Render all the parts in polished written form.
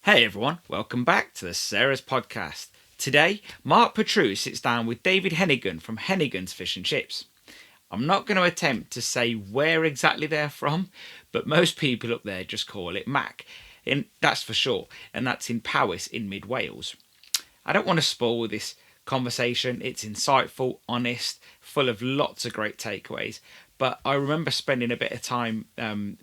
Hey everyone, welcome back to the Ceres podcast. Today, Mark Petrou sits down with David Hennighan from Hennighan's Fish and Chips. I'm not going to attempt to say where exactly they're from, but most people up there just call it Mac, and that's for sure, and that's in Powys in mid Wales. I don't want to spoil this conversation. It's insightful, honest, full of lots of great takeaways. But I remember spending a bit of time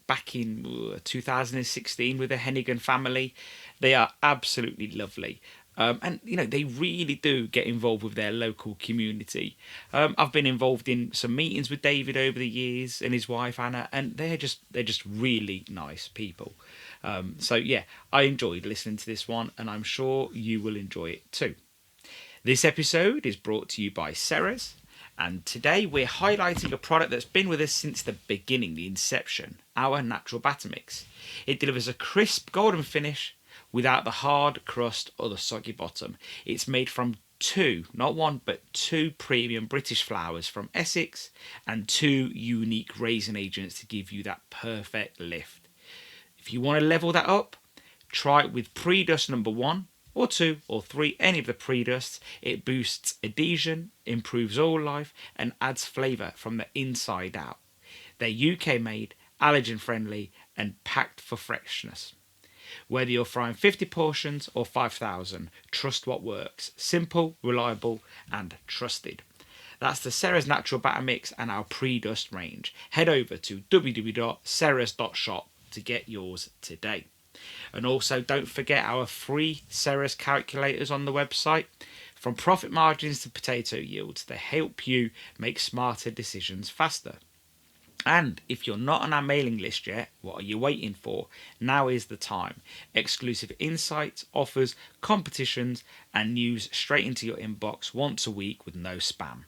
back in 2016 with the Hennighan family. They are absolutely lovely. And, they really do get involved with their local community. I've been involved in some meetings with David over the years and his wife, Anna, and they're just really nice people. I enjoyed listening to this one, and I'm sure you will enjoy it too. This episode is brought to you by Ceres, and today we're highlighting a product that's been with us since the beginning, the inception, our natural batter mix. It delivers a crisp golden finish without the hard crust or the soggy bottom. It's made from two, not one, but two premium British flours from Essex and two unique raisin agents to give you that perfect lift. If you want to level that up, try it with pre-dust number 1 or 2 or 3, any of the pre-dusts. It boosts adhesion, improves oil life and adds flavour from the inside out. They're UK made, allergen friendly and packed for freshness. Whether you're frying 50 portions or 5,000, trust what works. Simple, reliable and trusted. That's the Ceres Natural Batter Mix and our pre-dust range. Head over to www.ceres.shop to get yours today. And also don't forget our free Ceres calculators on the website. From profit margins to potato yields, they help you make smarter decisions faster. And if you're not on our mailing list yet, what are you waiting for? Now is the time. Exclusive insights, offers, competitions and news straight into your inbox once a week with no spam.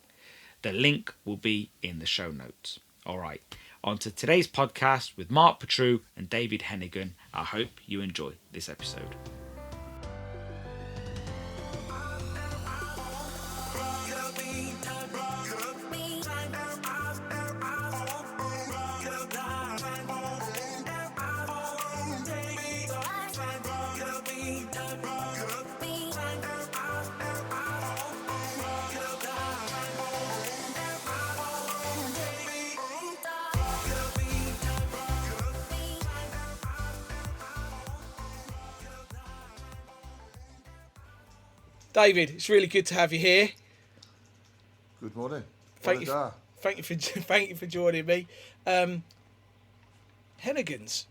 The link will be in the show notes. All right, on to today's podcast with Mark Petrou and David Hennighan. I hope you enjoy this episode. David, it's really good to have you here. Good morning. Thank you for joining me. Hennighan's,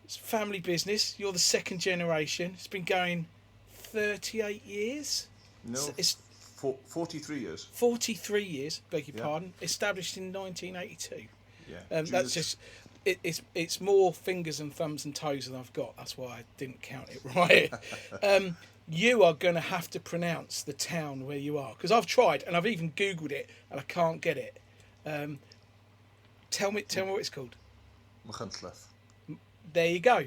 it's a family business. You're the second generation. It's been going 38 years. No, it's 43 years. 43 years, beg your pardon. Established in 1982. Yeah. That's just it's more fingers and thumbs and toes than I've got. That's why I didn't count it right. You are going to have to pronounce the town where you are, because I've tried and I've even Googled it and I can't get it. Tell me what it's called. Machynlleth. There you go.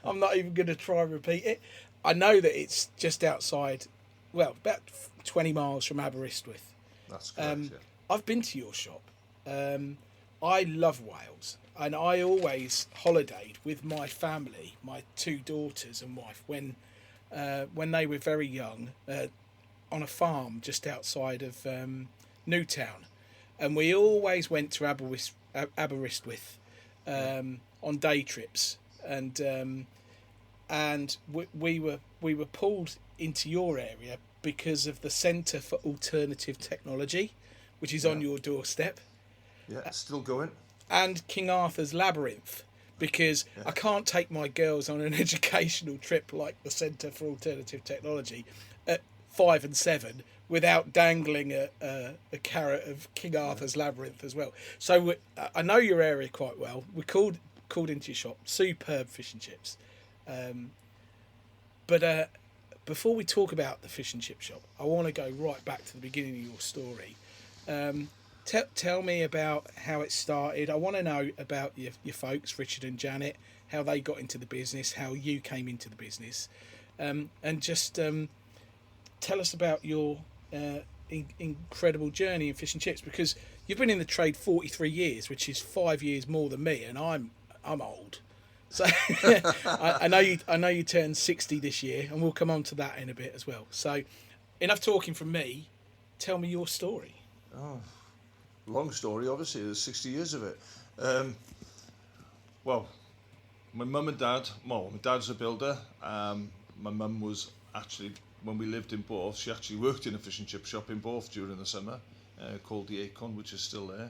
I'm not even going to try and repeat it. I know that it's just outside, about 20 miles from Aberystwyth. That's correct, yeah. I've been to your shop. I love Wales, and I always holidayed with my family, my two daughters and wife, when they were very young, on a farm just outside of Newtown, and we always went to Aberystwyth on day trips, and we were pulled into your area because of the Centre for Alternative Technology, which is on your doorstep. Yeah, it's still going. And King Arthur's Labyrinth, because I can't take my girls on an educational trip like the Centre for Alternative Technology at 5 and 7 without dangling a carrot of King Arthur's Labyrinth as well. So I know your area quite well. We called into your shop. Superb fish and chips. But before we talk about the fish and chip shop, I want to go right back to the beginning of your story. Tell me about how it started. I want to know about your folks, Richard and Janet, how they got into the business, how you came into the business, and just tell us about your incredible journey in fish and chips, because you've been in the trade 43 years, which is 5 years more than me, and I'm old. So I know you turned 60 this year, and we'll come on to that in a bit as well. So enough talking from me. Tell me your story. Oh, long story, obviously. There's 60 years of it. Well, my mum and dad, well, my dad's a builder. My mum was actually, when we lived in Borth, she actually worked in a fish and chip shop in Borth during the summer, called the Acorn, which is still there.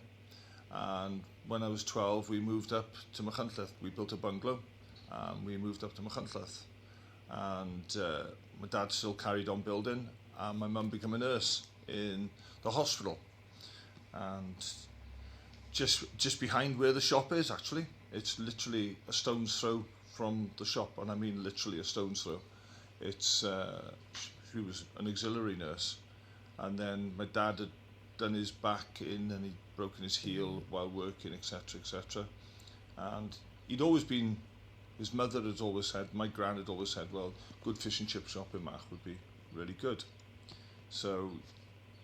And when I was 12, we moved up to Machynlleth. We built a bungalow, and we moved up to Machynlleth. And my dad still carried on building, and my mum became a nurse in the hospital. And just behind where the shop is, actually, it's literally a stone's throw from the shop, and I mean literally a stone's throw. It's she was an auxiliary nurse, and then my dad had done his back in, and he'd broken his heel while working, etc., etc. And he'd always been, his mother had always said, my gran had always said, well, good fish and chip shop in Mach would be really good. So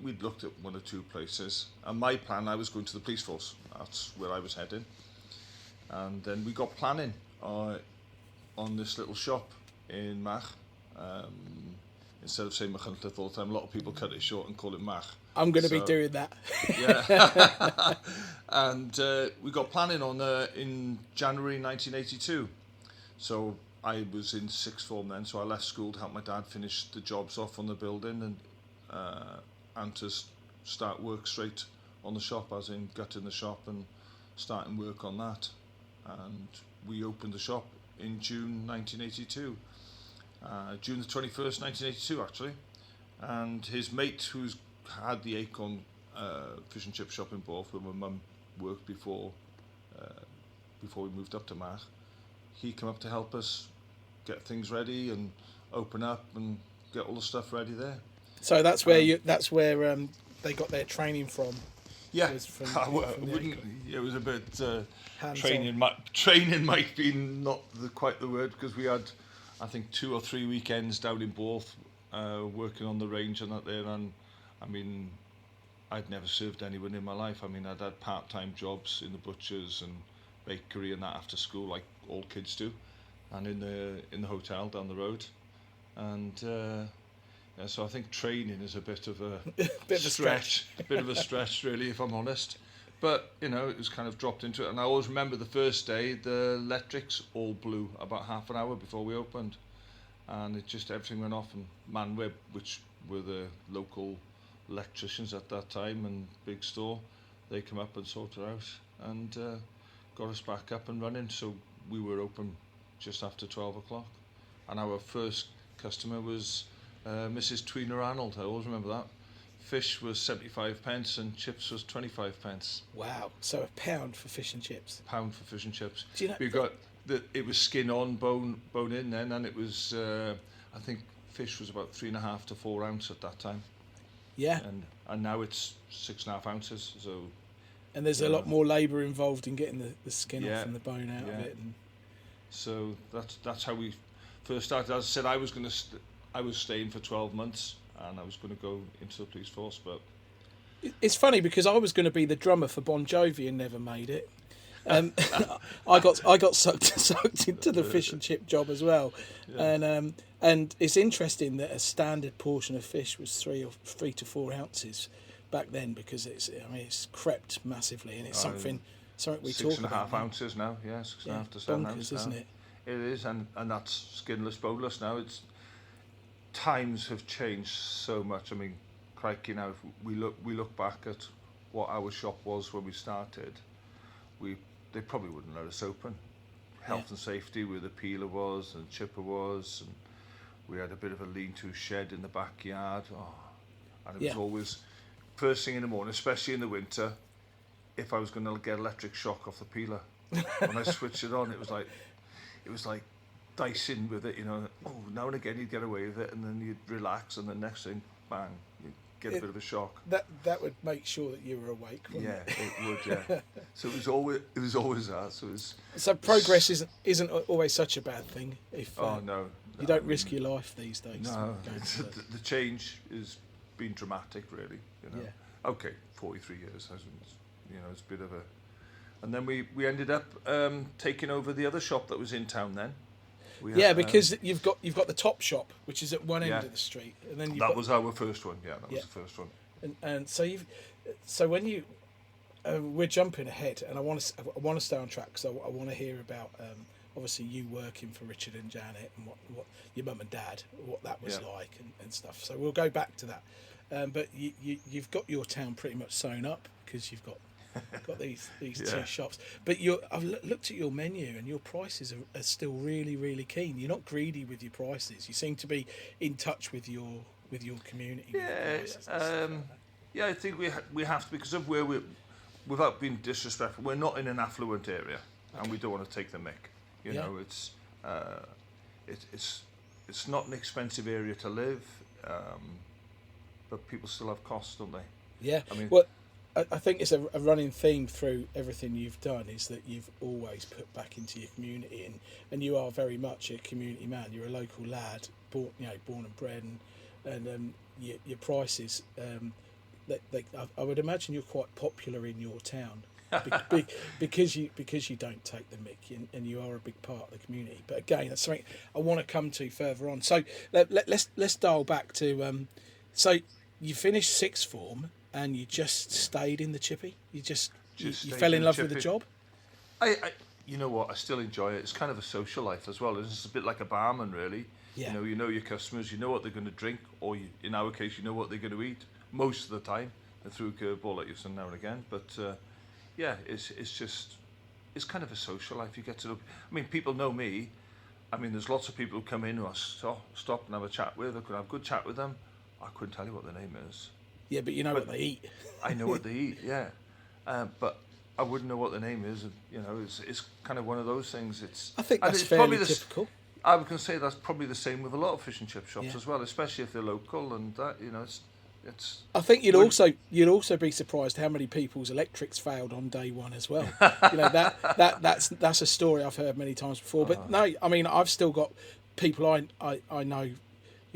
we'd looked at one or two places, and my plan, I was going to the police force. That's where I was heading. And then we got planning on this little shop in Mach. Instead of saying Machynlleth all the time, a lot of people cut it short and call it Mach. I'm going to be doing that. Yeah. And we got planning on in January 1982. So I was in sixth form then, so I left school to help my dad finish the jobs off on the building and to start work straight on the shop, as in gutting the shop and starting work on that. And we opened the shop in June 1982. June the 21st, 1982 actually. And his mate, who's had the Acorn fish and chip shop in Borth, where my mum worked before we moved up to Mach, he came up to help us get things ready and open up and get all the stuff ready there. So that's where they got their training from. Yeah, It was a bit training. Training might be not quite the word, because we had, I think, 2 or 3 weekends down in Borth working on the range and that there. And I mean, I'd never served anyone in my life. I mean, I'd had part-time jobs in the butchers and bakery and that after school, like all kids do, and in the hotel down the road. And so I think training is a bit of a stretch, really, if I'm honest. But it was kind of dropped into it. And I always remember the first day, the electrics all blew about half an hour before we opened, and it just, everything went off. And Manweb, which were the local electricians at that time and big store, they come up and sorted it out and got us back up and running. So we were open just after 12 o'clock, and our first customer was Mrs. Tweena Arnold. I always remember that. Fish was 75 pence and chips was 25 pence. Wow, so £1 for fish and chips. £1 for fish and chips. Do you know, we got it was skin on, bone in then, and it was I think fish was about 3.5 to 4 ounce at that time. Yeah. And now it's 6.5 ounces. So. And there's a lot more labour involved in getting the skin off and the bone out of it. And so that's how we first started. As I said, I was staying for 12 months. And I was going to go into the police force, but it's funny because I was going to be the drummer for Bon Jovi and never made it. I got sucked into the fish and chip job as well, and it's interesting that a standard portion of fish was 3 to 4 ounces back then, because it's crept massively, and it's something we talk about. 6.5 ounces now, 6.5 to 7 ounces, isn't it? It is, and that's skinless, boneless now. It's times have changed so much. I mean, crikey, now if we look back at what our shop was when we started, they probably wouldn't let us open. Health and safety, where the peeler was and chipper was, and we had a bit of a lean-to shed in the backyard. And it was always first thing in the morning, especially in the winter, if I was going to get electric shock off the peeler. When I switched it on, it was like dicing with it, now and again you'd get away with it, and then you'd relax, and the next thing, bang, you'd get a bit of a shock. That would make sure that you were awake, wouldn't it? It would, So it was always that. So progress isn't always such a bad thing if no, you don't risk your life these days. No, the change has been dramatic, really. Okay, 43 years, it's a bit of And then we ended up taking over the other shop that was in town then. Because you've got the top shop, which is at one end of the street, and then that was our first one. Yeah, that was the first one. And so when you we're jumping ahead, and I want to stay on track, because I want to hear about obviously you working for Richard and Janet, and what your mum and dad, what that was like, and stuff. So we'll go back to that. But you've got your town pretty much sewn up, because you've got these two shops. But I've looked at your menu, and your prices are still really, really keen. You're not greedy with your prices. You seem to be in touch with your community. I think we have to, because of where we're, without being disrespectful, we're not in an affluent area, and we don't want to take the mick. You know, it's not an expensive area to live, but people still have costs, don't they? Yeah. I mean, well, I think it's a running theme through everything you've done, is that you've always put back into your community, and you are very much a community man. You're a local lad, born and bred, and your prices. I would imagine you're quite popular in your town, because you don't take the mick, and you are a big part of the community. But again, that's something I want to come to further on. So let's dial back to. So you finished sixth form, and you just stayed in the Chippy. You fell in love with the job. You know what? I still enjoy it. It's kind of a social life as well. It's a bit like a barman, really. Yeah. You know your customers. You know what they're going to drink, or in our case, you know what they're going to eat. Most of the time, they threw a curveball at you now and again. But it's kind of a social life. You get to know. I mean, people know me. I mean, there's lots of people who come in who I stop and have a chat with. I could have a good chat with them. I couldn't tell you what their name is. Yeah, but you know what they eat. I know what they eat, yeah. But I wouldn't know what the name is. It's kind of one of those things. I think that's fairly typical. I would say that's probably the same with a lot of fish and chip shops as well, especially if they're local, and that it's. I think you'd also be surprised how many people's electrics failed on day one as well. That's a story I've heard many times before. But no, I mean, I've still got people I know.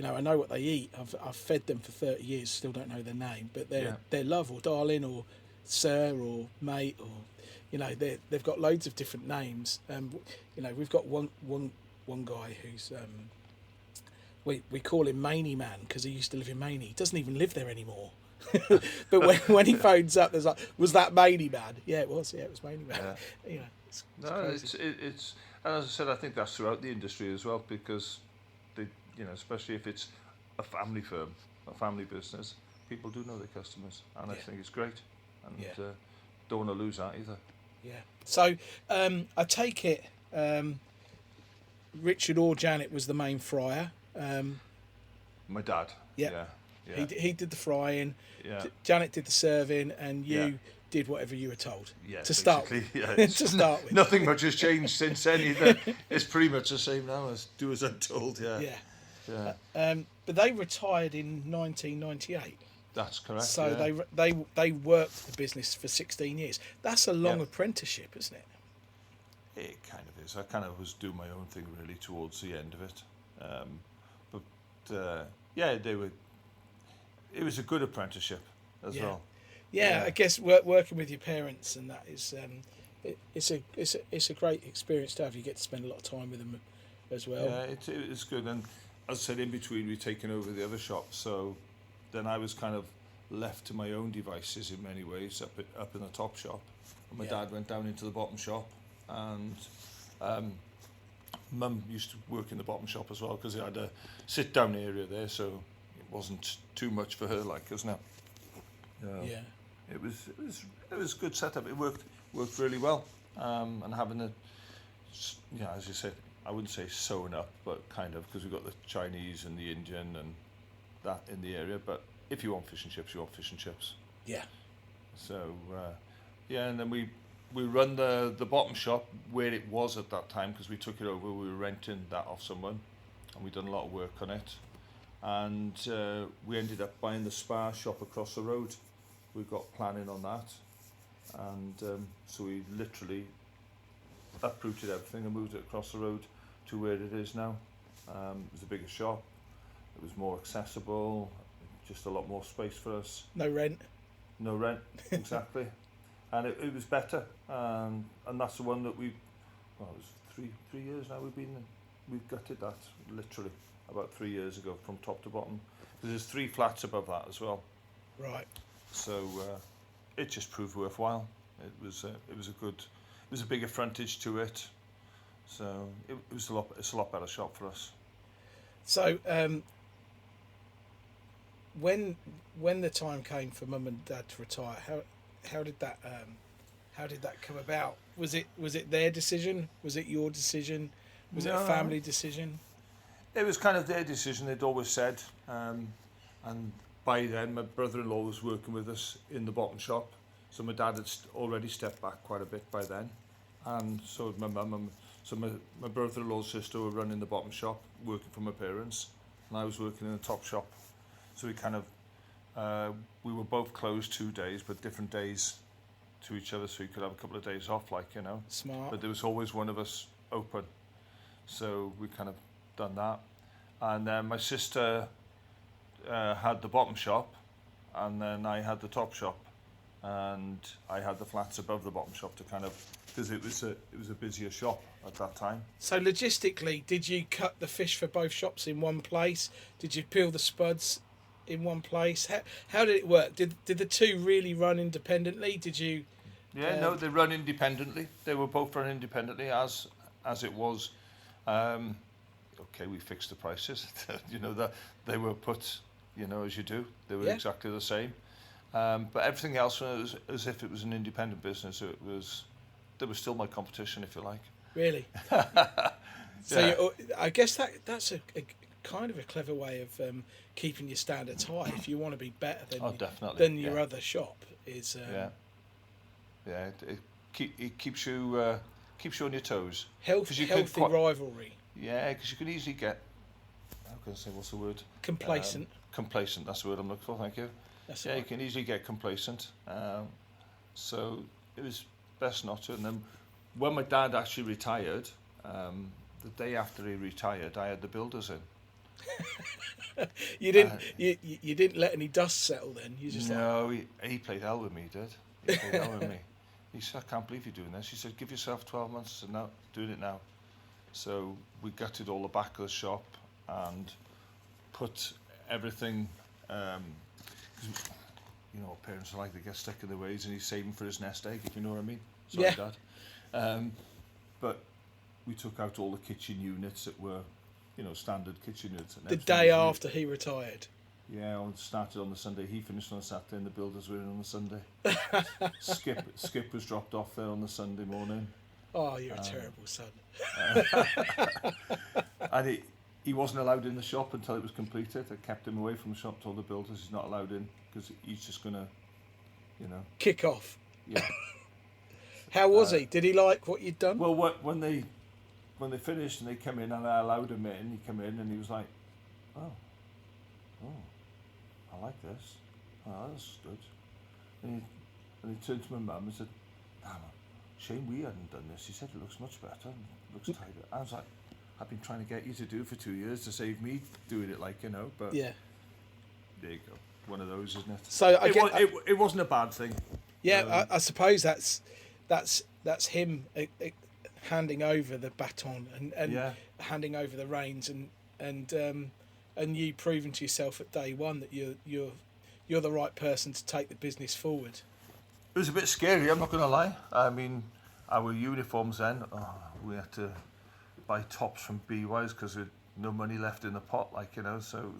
I know what they eat. I've fed them for 30 years. Still don't know their name, but they're love or darling or sir or mate, or they've got loads of different names. We've got one guy who's we call him Maney Man, because he used to live in Maney. He doesn't even live there anymore. But when he phones up, there's like, was that Maney Man? Yeah, it was. Yeah, it was Maney Man. Yeah. It's and as I said, I think that's throughout the industry as well, because especially if it's a family firm, a family business, people do know their customers, and I think it's great, and don't want to lose that either. Yeah. So I take it Richard or Janet was the main fryer. My dad. Yeah. He did the frying. Yeah. Janet did the serving, and you did whatever you were told. Yeah. To start with. To start with. Nothing much has changed since then either. It's pretty much the same now. As do as I'm told. Yeah. Yeah. But they retired in 1998. That's correct. So they worked the business for 16 years. That's a long apprenticeship, isn't it? It kind of is. I kind of was doing my own thing really towards the end of it. They were. It was a good apprenticeship as well. Yeah, I guess working with your parents and that is it's a great experience to have. You get to spend a lot of time with them as well. Yeah, it's good. And as I said, in between we've taken over the other shop, so then I was kind of left to my own devices in many ways up in the top shop. And my dad went down into the bottom shop, and Mum used to work in the bottom shop as well, because it had a sit down area there, so it wasn't too much for her, like, isn't it? It was a good setup. It worked really well. And having as you said, I wouldn't say sewn up, but kind of, because we've got the Chinese and the Indian and that in the area. But if you want fish and chips, you want fish and chips. Yeah. So and then we run the bottom shop where it was at that time, because we took it over. We were renting that off someone, and we'd done a lot of work on it. And we ended up buying the Spa shop across the road. We got planning on that, and so we literally uprooted everything and moved it across the road to where it is now. It was a bigger shop. It was more accessible, just a lot more space for us. No rent. No rent, exactly. and it was better, and that's the one that it was three years now we've gutted that, literally about 3 years ago, from top to bottom. There's 3 flats above that as well. Right. So it just proved worthwhile. It was a bigger frontage to it, so it's a lot better shop for us. So when the time came for Mum and Dad to retire, how did that come about? Was it their decision? Was it your decision? Was it a family decision? It was kind of their decision. They'd always said, and by then my brother-in-law was working with us in the bottom shop, so my dad had already stepped back quite a bit by then, and so had my mum. So my brother-in-law's sister were running the bottom shop, working for my parents, and I was working in the top shop. So we kind of, we were both closed 2 days, but different days to each other, so we could have a couple of days off, like, you know. Smart. But there was always one of us open. So we kind of done that. And then my sister had the bottom shop, and then I had the top shop, and I had the flats above the bottom shop to kind of, because it was a busier shop at that time. So logistically, did you cut the fish for both shops in one place? Did you peel the spuds in one place? How did it work? Did the two really run independently? Did you? Yeah, no, they run independently. They were both run independently as it was. Okay, we fixed the prices. You know, that they were put, you know, as you do. They were exactly the same. But everything else was as if it was an independent business. There was still my competition, if you like. Really? So I guess that's a kind of a clever way of keeping your standards high. If you want to be better than your other shop, is it keeps you on your toes. Healthy rivalry. Yeah, because you could easily get, how can I say, what's the word? Complacent. Complacent, that's the word I'm looking for, thank you. That's yeah, right. You can easily get complacent. So it was best not to. And then when my dad actually retired, the day after he retired, I had the builders in. You didn't let any dust settle then? You just no, he played hell with me, he did. He played hell with me. He said, I can't believe you're doing this. He said, give yourself 12 months. I said, no, doing it now. So we gutted all the back of the shop and put everything, cause, you know what parents are like, they get stuck in their ways, and he's saving for his nest egg, if you know what I mean. Sorry, Dad. But we took out all the kitchen units that were, you know, standard kitchen units. And the day after he retired. Yeah, I started on the Sunday. He finished on the Saturday, and the builders were in on the Sunday. Skip was dropped off there on the Sunday morning. Oh, you're a terrible son. And he wasn't allowed in the shop until it was completed. I kept him away from the shop, told the builders he's not allowed in because he's just going to, you know... Kick off. Yeah. How was he? Did he like what you'd done? Well, when they finished and they came in and I allowed him in, he came in and he was like, oh, I like this. Oh, that's good. And he turned to my mum and said, damn, shame we hadn't done this. He said, it looks much better. It looks tighter. I was like, I've been trying to get you to do it for 2 years to save me doing it, like, you know, but yeah. There you go. One of those, isn't it? So it wasn't a bad thing. Yeah, I suppose that's him handing over the baton and handing over the reins and you proving to yourself at day one that you're the right person to take the business forward. It was a bit scary, I'm not going to lie. I mean, our uniforms then, we had to buy tops from BYs because we had no money left in the pot, like, you know, so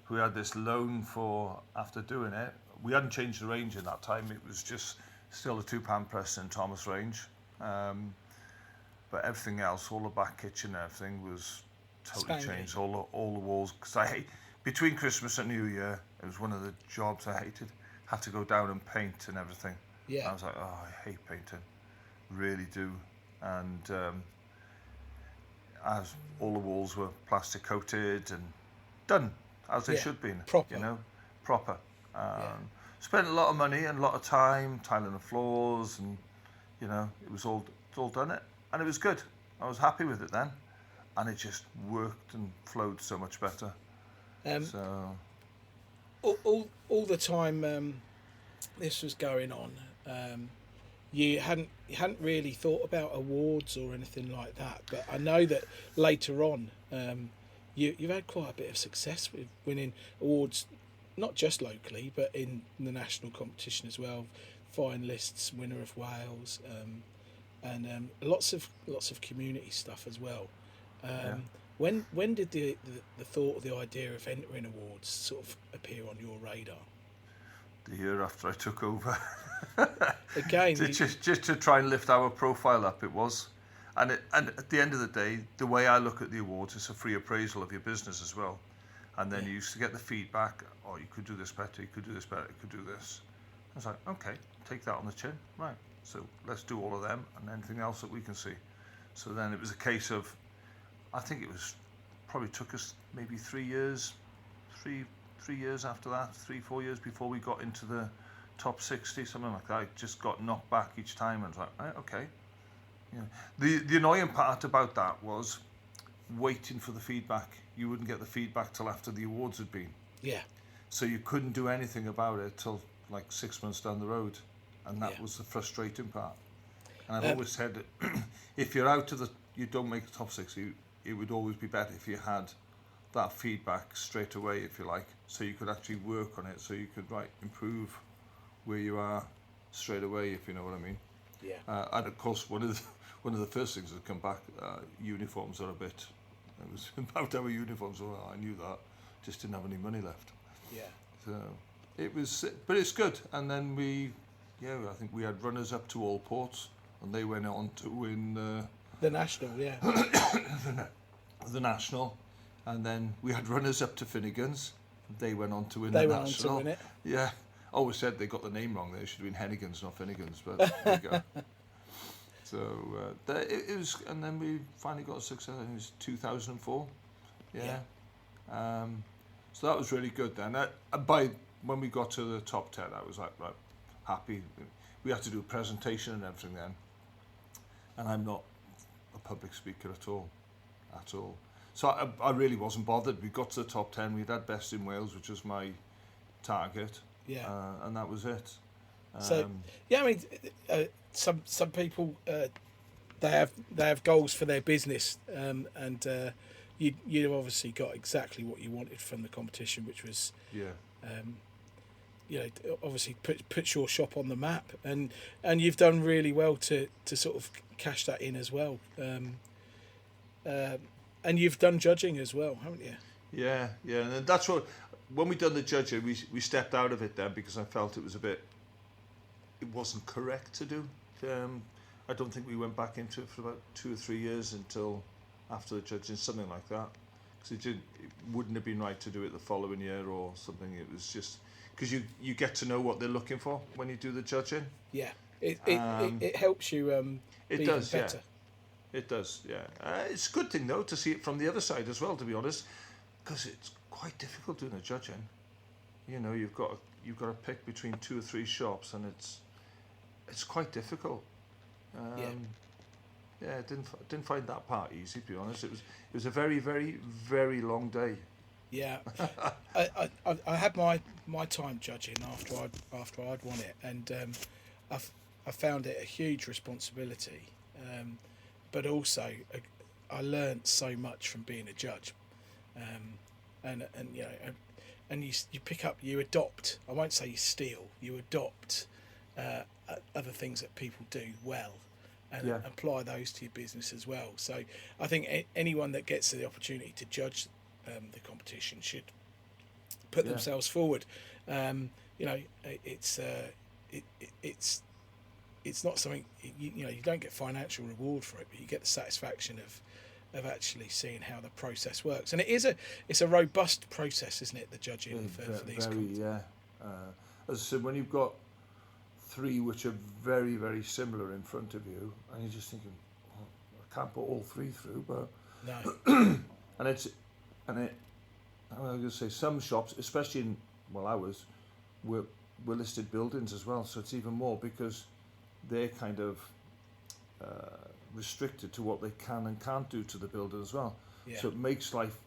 we had this loan for, after doing it, we hadn't changed the range in that time, it was just still a £2 press in Thomas range. But everything else, all the back kitchen and everything was totally changed, all the walls, because between Christmas and New Year, it was one of the jobs I hated, had to go down and paint and everything. Yeah. I was like, oh, I hate painting, really do. And as all the walls were plastic coated and done as they should be, proper. You know, proper. Spent a lot of money and a lot of time tiling the floors, and you know, it's all done it, and it was good. I was happy with it then, and it just worked and flowed so much better. So all the time this was going on, you hadn't really thought about awards or anything like that. But I know that later on, you've had quite a bit of success with winning awards, not just locally, but in the national competition as well. Finalists, winner of Wales, and lots of community stuff as well. Yeah. When did the thought, the idea of entering awards sort of appear on your radar? The year after I took over. Again, just to try and lift our profile up, it was. And at the end of the day, the way I look at the awards, it's a free appraisal of your business as well. And then you used to get the feedback, oh, you could do this better, you could do this better, you could do this. I was like, okay, take that on the chin. Right, so let's do all of them and anything else that we can see. So then it was a case of, I think it was, probably took us maybe 3 years, three years after that, 3-4 years before we got into the top 60, something like that. I just got knocked back each time and was like, right, okay. Yeah. The annoying part about that was waiting for the feedback. You wouldn't get the feedback till after the awards had been. yeah, So you couldn't do anything about it till like 6 months down the road. And that was the frustrating part. And I've always said that if you're out of you don't make the top 60, it would always be better if you had that feedback straight away, if you like, so you could actually work on it, so you could improve where you are straight away, if you know what I mean. yeah. And of course, one of the first things that come back, uniforms are a bit. It was about our uniforms. Well, I knew that, just didn't have any money left. Yeah. So it was, but it's good. And then I think we had runners up to all ports, and they went on to win The national, yeah. the national. And then we had runners up to Finnegan's. They went on to win They the went on national. to win it. Yeah. Always said they got the name wrong. They should have been Hennighan's, not Finnegan's. But there you go. So it was, and then we finally got a success. I think it was 2004. Yeah. So that was really good. Then when we got to the top 10, I was like happy. We had to do a presentation and everything then, and I'm not a public speaker at all. So I really wasn't bothered. We got to the top 10. We'd had best in Wales, which was my target. Yeah. And that was it. So yeah, I mean, some people they have goals for their business, and you obviously got exactly what you wanted from the competition, which was obviously put your shop on the map, and you've done really well to sort of cash that in as well. And you've done judging as well, haven't you? Yeah, and that's what, when we done the judging, we stepped out of it then because I felt it wasn't correct to do. I don't think we went back into it for about 2 or 3 years until after the judging, something like that. Because it wouldn't have been right to do it the following year or something. It was just, because you get to know what they're looking for when you do the judging. Yeah, it helps you it be does, better. Yeah. It does, yeah. It's a good thing, though, to see it from the other side as well, to be honest, because it's quite difficult doing the judging. You know, you've got to pick between 2 or 3 shops, and it's quite difficult. I didn't find that part easy, to be honest. It was a very, very, very long day. Yeah, I had my time judging after I'd won it, and I found it a huge responsibility. But also, I learnt so much from being a judge, and you pick up, you adopt. I won't say you steal. You adopt other things that people do well, and apply those to your business as well. So I think anyone that gets the opportunity to judge the competition should put themselves forward. It's not something you don't get financial reward for it, but you get the satisfaction of actually seeing how the process works. And it's a robust process, isn't it? The judging for these. As I said, when you've got 3 which are very, very similar in front of you, and you're just thinking, well, I can't put all 3 through, but No. I'm going to say some shops, especially in ours, were listed buildings as well, so it's even more because they're kind of restricted to what they can and can't do to the building as well. Yeah. So it makes life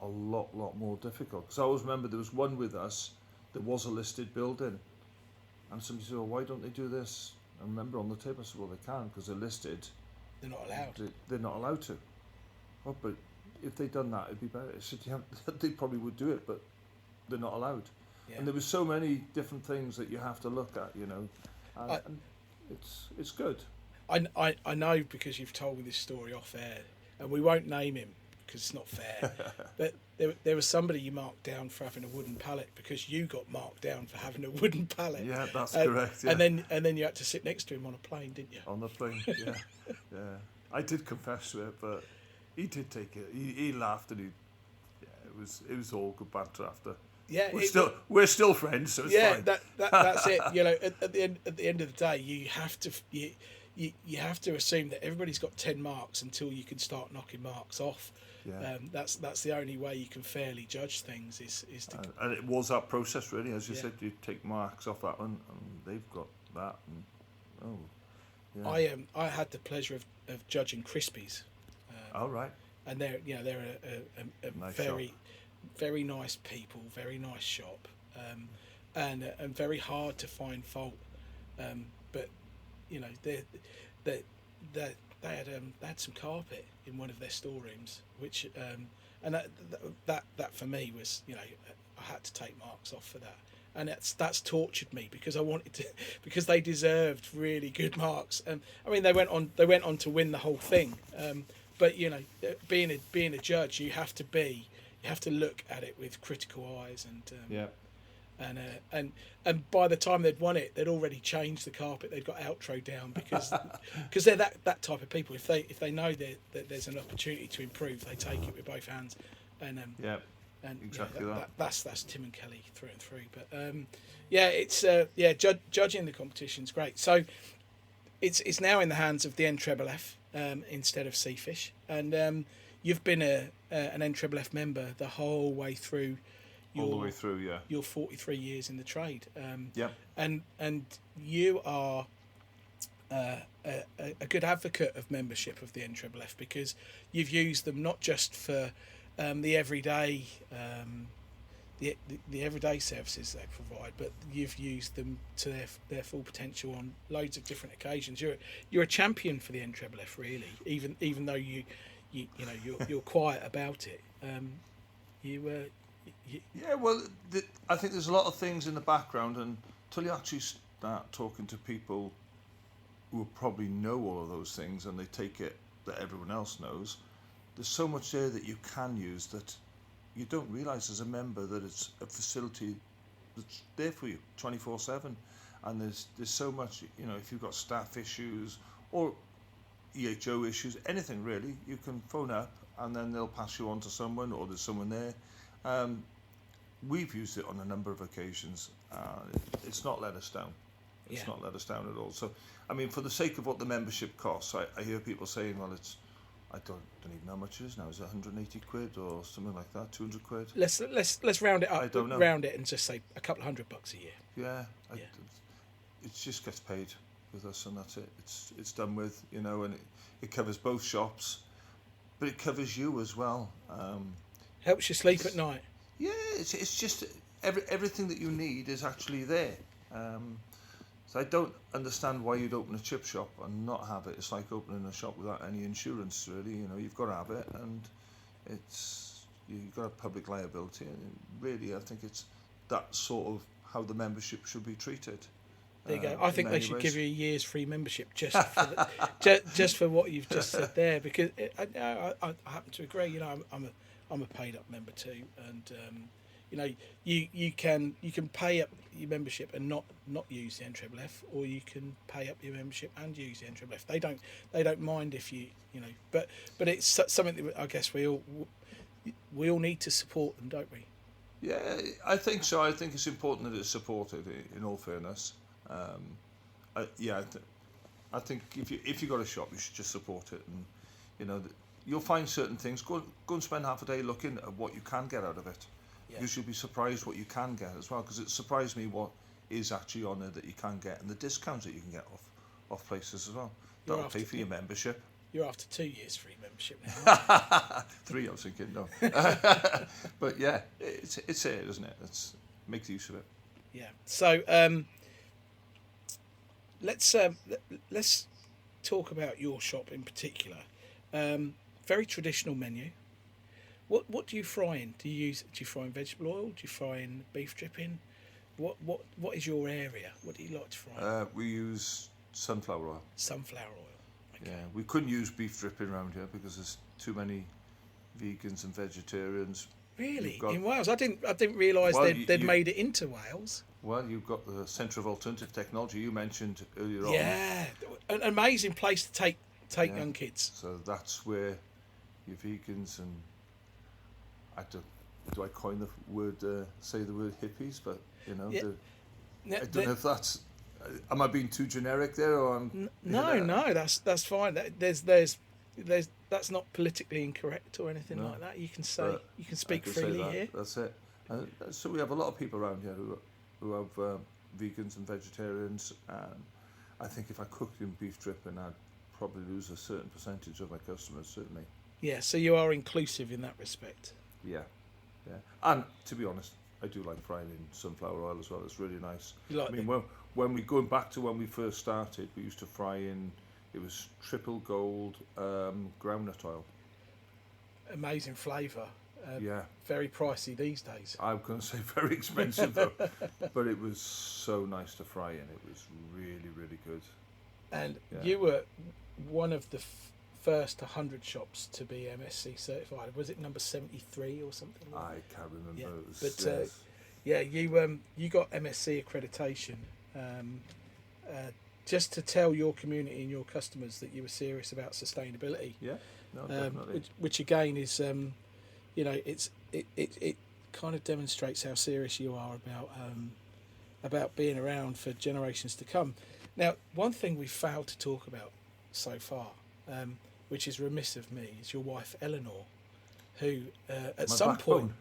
a lot more difficult. Because I always remember there was one with us that was a listed building, and somebody said, well, why don't they do this I remember on the tape I said, well, they can because they're listed. They're not allowed. They're not allowed to. Oh, but if they'd done that, it'd be better. I said, yeah, they probably would do it, but they're not allowed. Yeah. And there was so many different things that you have to look at, you know. And it's good. I know because you've told me this story off air, and we won't name him because it's not fair. But there was somebody you marked down for having a wooden pallet because you got marked down for having a wooden pallet. Yeah, that's correct. Yeah. And then you had to sit next to him on a plane, didn't you? On the plane, yeah, yeah. I did confess to it, but he did take it. He laughed and it was all good banter after. Yeah, we're still friends, so it's fine. That's it. You know, at the end of the day, you have to assume that everybody's got 10 marks until you can start knocking marks off. Yeah. That's the only way you can fairly judge things is to. And it was that process, really, as you said. You take marks off that one, and they've got that. And, yeah. I had the pleasure of judging Crispies. Oh right. And they're a Nice very shop. very nice people, very nice shop, and very hard to find fault. But you know they had some carpet in one of their storerooms, which and that for me was, you know, I had to take marks off for that, and that's tortured me because I wanted to, because they deserved really good marks. I mean they went on to win the whole thing, but you know, being a judge, you have to look at it with critical eyes, and by the time they'd won it, they'd already changed the carpet. They'd got outro down because they're that type of people. If they know that there's an opportunity to improve, they take it with both hands. And exactly that's Tim and Kelly through and through. But it's judging the competition's great. So it's now in the hands of the NFFF instead of Seafish, and you've been an NFFF member the whole way through. All the way through, yeah. Your 43 years in the trade. Yeah. And you are a good advocate of membership of the NFFF because you've used them not just for the everyday the everyday services they provide, but you've used them to their full potential on loads of different occasions. You're a champion for the NFFF, really, even though you're quiet about it. Yeah, well, I think there's a lot of things in the background, and until you actually start talking to people who probably know all of those things and they take it that everyone else knows, there's so much there that you can use that you don't realise as a member that it's a facility that's there for you 24/7, and there's so much, you know, if you've got staff issues or EHO issues, anything really, you can phone up and then they'll pass you on to someone, or there's someone there. We've used it on a number of occasions. It's not let us down. It's not let us down at all. So, I mean, for the sake of what the membership costs, I hear people saying, well, I don't even know how much it is now. Is it 180 quid or something like that? 200 quid? Let's round it up. I don't know. Round it and just say a couple of $100 a year. Yeah. It just gets paid with us, and that's it. It's done with, you know, and it covers both shops, but it covers you as well. Helps you sleep at night. Yeah, it's just everything that you need is actually there. So I don't understand why you'd open a chip shop and not have it. It's like opening a shop without any insurance, really. You know, you've got to have it, and you've got a public liability. And really, I think it's that sort of how the membership should be treated. There you go. I think they should give you a year's free membership just for just for what you've just said there, because I happen to agree. You know, I'm a paid up member too, and you know, you can pay up your membership and not use the NFFF, or you can pay up your membership and use the NFFF. They don't mind if you know, but it's something that I guess we all need to support them, don't we? Yeah, I think so. I think it's important that it's supported. In all fairness, I think if you got a shop, you should just support it, and you know, you'll find certain things. Go and spend half a day looking at what you can get out of it. Yeah. You should be surprised what you can get as well, because it surprised me what is actually on there that you can get, and the discounts that you can get off places as well. That'll pay for your membership. You're after 2 years free membership now. 3, I was thinking, no. But yeah, it's there, isn't it? Make use of it. Yeah. So let's talk about your shop in particular. Very traditional menu. What do you fry in? Do you fry in vegetable oil? Do you fry in beef dripping? What is your area? What do you like to fry? We use sunflower oil. Sunflower oil. Okay. Yeah, we couldn't use beef dripping around here because there's too many vegans and vegetarians. Really? In Wales? I didn't realise they'd made it into Wales. Well, you've got the Centre of Alternative Technology you mentioned earlier on. Yeah, an amazing place to take young kids. So that's where your vegans and do I coin the word, say the word hippies, but I don't know if that's, am I being too generic there, or No, that's fine. There's that's not politically incorrect or anything like that. You can say, you can speak freely here. That's it. So we have a lot of people around here who have vegans and vegetarians, and I think if I cooked in beef dripping, I'd probably lose a certain percentage of my customers, certainly. Yeah, so you are inclusive in that respect. Yeah. And to be honest, I do like frying in sunflower oil as well. It's really nice. When we going back to when we first started, we used to fry in, it was triple gold groundnut oil. Amazing flavour. Yeah. Very pricey these days. I'm going to say very expensive though, but it was so nice to fry in. It was really, really good. And you were one of the first 100 shops to be MSC certified. Was it number 73 or something? I can't remember. Yeah. But you got MSC accreditation just to tell your community and your customers that you were serious about sustainability. Yeah, no, definitely. Which again is, it kind of demonstrates how serious you are about being around for generations to come. Now, one thing we've failed to talk about so far, which is remiss of me, is your wife Eleanor, who at some point,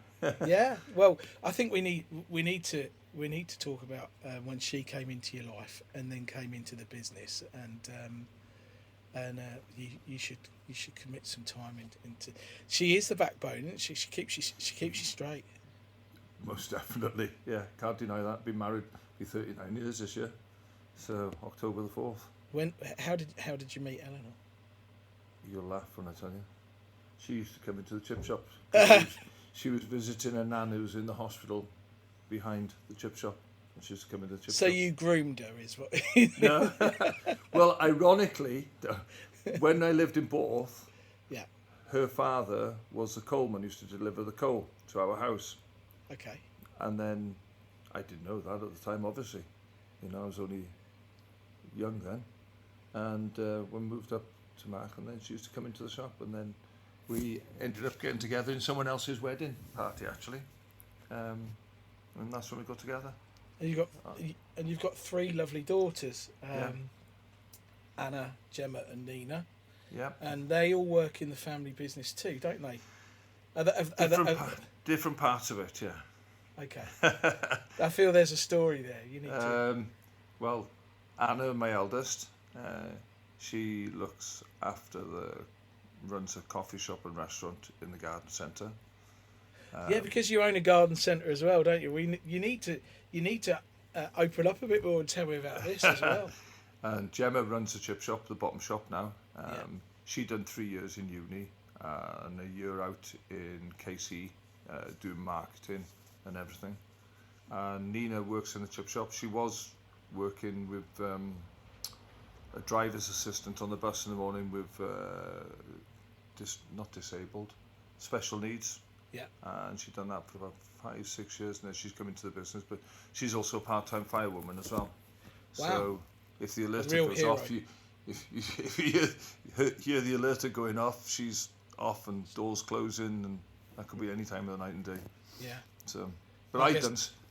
yeah. Well, I think we need to talk about when she came into your life and then came into the business, and you should commit some time into. She is the backbone. She keeps you straight. Most definitely, yeah. Can't deny that. Been married, be 39 years this year, so October the 4th. How did you meet Eleanor? You'll laugh when I tell you. She used to come into the chip shop. She was visiting a nan who was in the hospital behind the chip shop, and she used to come into the chip shop. So you groomed her, is what? No. Well, ironically, when I lived in Borth, her father was the coalman who used to deliver the coal to our house. Okay. And then I didn't know that at the time, obviously. I was only young then. And we moved up to Mark, and then she used to come into the shop, and then we ended up getting together in someone else's wedding party, actually. And that's when we got together. And you've got three lovely daughters, Anna, Gemma, and Nina. Yeah. And they all work in the family business too, don't they? Different parts of it, yeah. Okay. I feel there's a story there. You need to. Well, Anna, my eldest, she runs a coffee shop and restaurant in the garden centre. Yeah, because you own a garden centre as well, don't you? You need to open up a bit more and tell me about this as well. And Gemma runs the chip shop, the bottom shop now. She done 3 years in uni and a year out in KC doing marketing and everything. And Nina works in the chip shop. She was working with a driver's assistant on the bus in the morning with not disabled, special needs. Yeah. And she'd done that for about 5-6 years, and then she's come into the business. But she's also a part-time firewoman as well. Wow. So if the alerter goes off, if you hear the alerter going off, she's off and doors closing, and that could be any time of the night and day. Yeah. So, but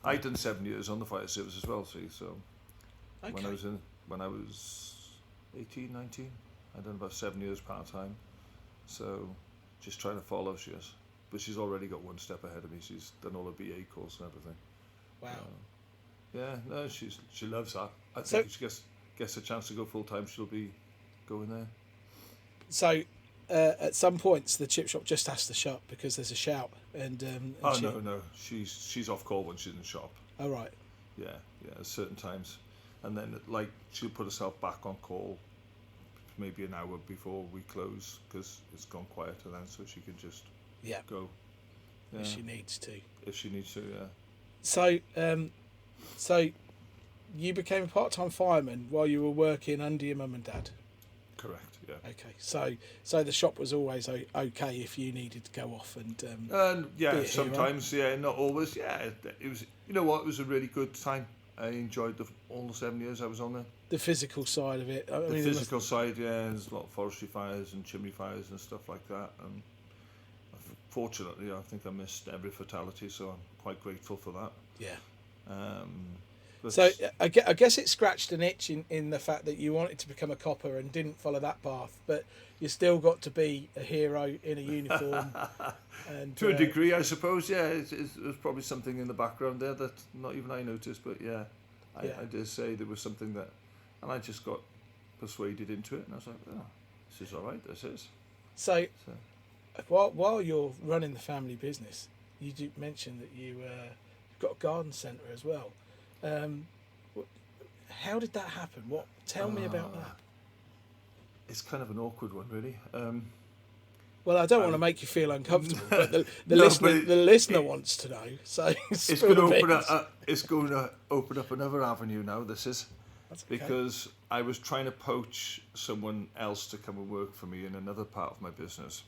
I done 7 years on the fire service as well. See, so when I was 18, 19, I done about 7 years part-time. So just trying to follow she is. But she's already got one step ahead of me. She's done all the BA course and everything. Wow. She loves that. I think if she gets a chance to go full-time, she'll be going there. So at some points the chip shop just has to shut because there's a shout. No. She's off call when she's in the shop. Oh, right. Yeah, at certain times. and then like she'll put herself back on call maybe an hour before we close because it's gone quieter then, so she can just go. Yeah. If she needs to. If she needs to, yeah. So you became a part-time fireman while you were working under your mum and dad. Correct. Yeah. Okay. So the shop was always okay if you needed to go off and. Yeah, sometimes. Yeah, not always. Yeah, it was. You know what? It was a really good time. I enjoyed all the 7 years I was on there. The physical side of it. The physical side, yeah. There's a lot of forestry fires and chimney fires and stuff like that. And fortunately, I think I missed every fatality, so I'm quite grateful for that. Yeah. But So I guess it scratched an itch in the fact that you wanted to become a copper and didn't follow that path, but you still got to be a hero in a uniform. And, to a degree, I suppose, yeah. There's probably something in the background there that not even I noticed, but yeah, I dare say there was something that, and I just got persuaded into it, and I was like, oh, this is all right, this is. So while you're running the family business, you do mention that you've got a garden centre as well. How did that happen? Tell me about that. It's kind of an awkward one, really. Well, I don't want to make you feel uncomfortable, but the listener wants to know. So it's going to open up another avenue now. This is because I was trying to poach someone else to come and work for me in another part of my business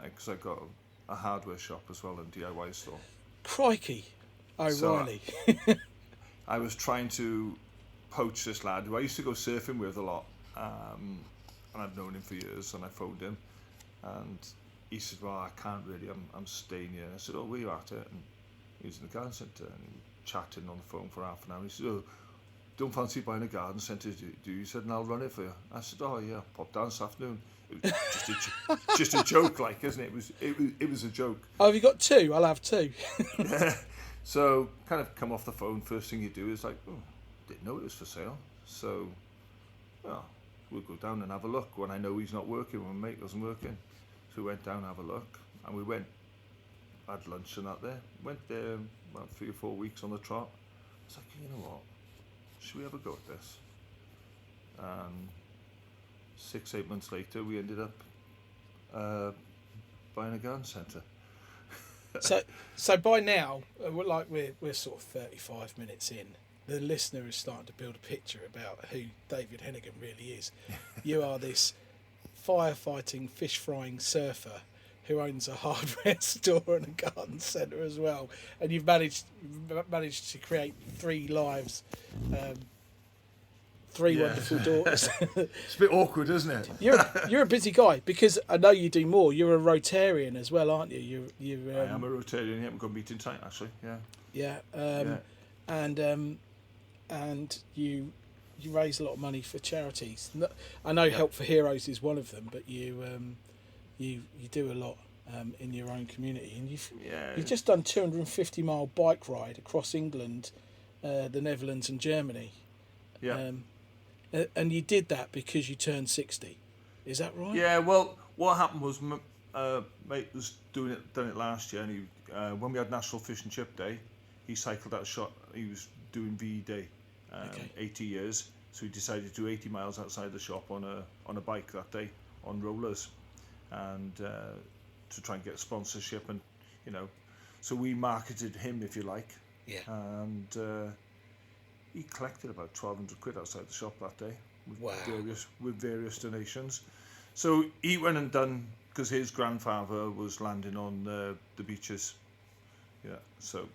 because I got a hardware shop as well and DIY store. Crikey, O'Reilly. So I was trying to poach this lad who I used to go surfing with a lot, and I've known him for years. And I phoned him, and he said, "Well, I can't really. I'm staying here." And I said, "Oh, where you at it?" And he was in the garden centre and chatting on the phone for half an hour. He said, "Oh, don't fancy buying a garden centre, do you?" He said, "And I'll run it for you." I said, "Oh yeah, pop down this afternoon." It was just a joke, like, isn't it? It was a joke. Oh, have you got two? I'll have two. Yeah. So, kind of come off the phone, first thing you do is like, oh, didn't know it was for sale. So, well, we'll go down and have a look when I know he's not working, when my mate wasn't working. So we went down and have a look, and we went, had lunch and that there. Went there about 3 or 4 weeks on the trot. It's like, you know what, should we have a go at this? And 6-8 months later, we ended up buying a garden centre. So by now, we're sort of 35 minutes in. The listener is starting to build a picture about who David Hennighan really is. You are this firefighting, fish frying surfer who owns a hardware store and a garden centre as well, and you've managed to create 3 lives. 3 wonderful daughters. It's a bit awkward, isn't it? You're a busy guy because I know you do more. You're a Rotarian as well, aren't you? I am a Rotarian. Yeah, we've got a meeting tonight actually. Yeah. And you raise a lot of money for charities. I know Help for Heroes is one of them, but you do a lot in your own community, and you've just done 250-mile bike ride across England, the Netherlands, and Germany. Yeah. And you did that because you turned 60. Is that right? Yeah, well, what happened was mate was done it last year, and he, when we had National Fish and Chip Day, he cycled out a shot. He was doing VE Day, 80 years, so he decided to do 80 miles outside the shop on a bike that day on rollers, and to try and get sponsorship, and so we marketed him, if you like. Yeah. And he collected about 1,200 quid outside the shop that day with various donations. So he went and done, because his grandfather was landing on the beaches. Yeah, so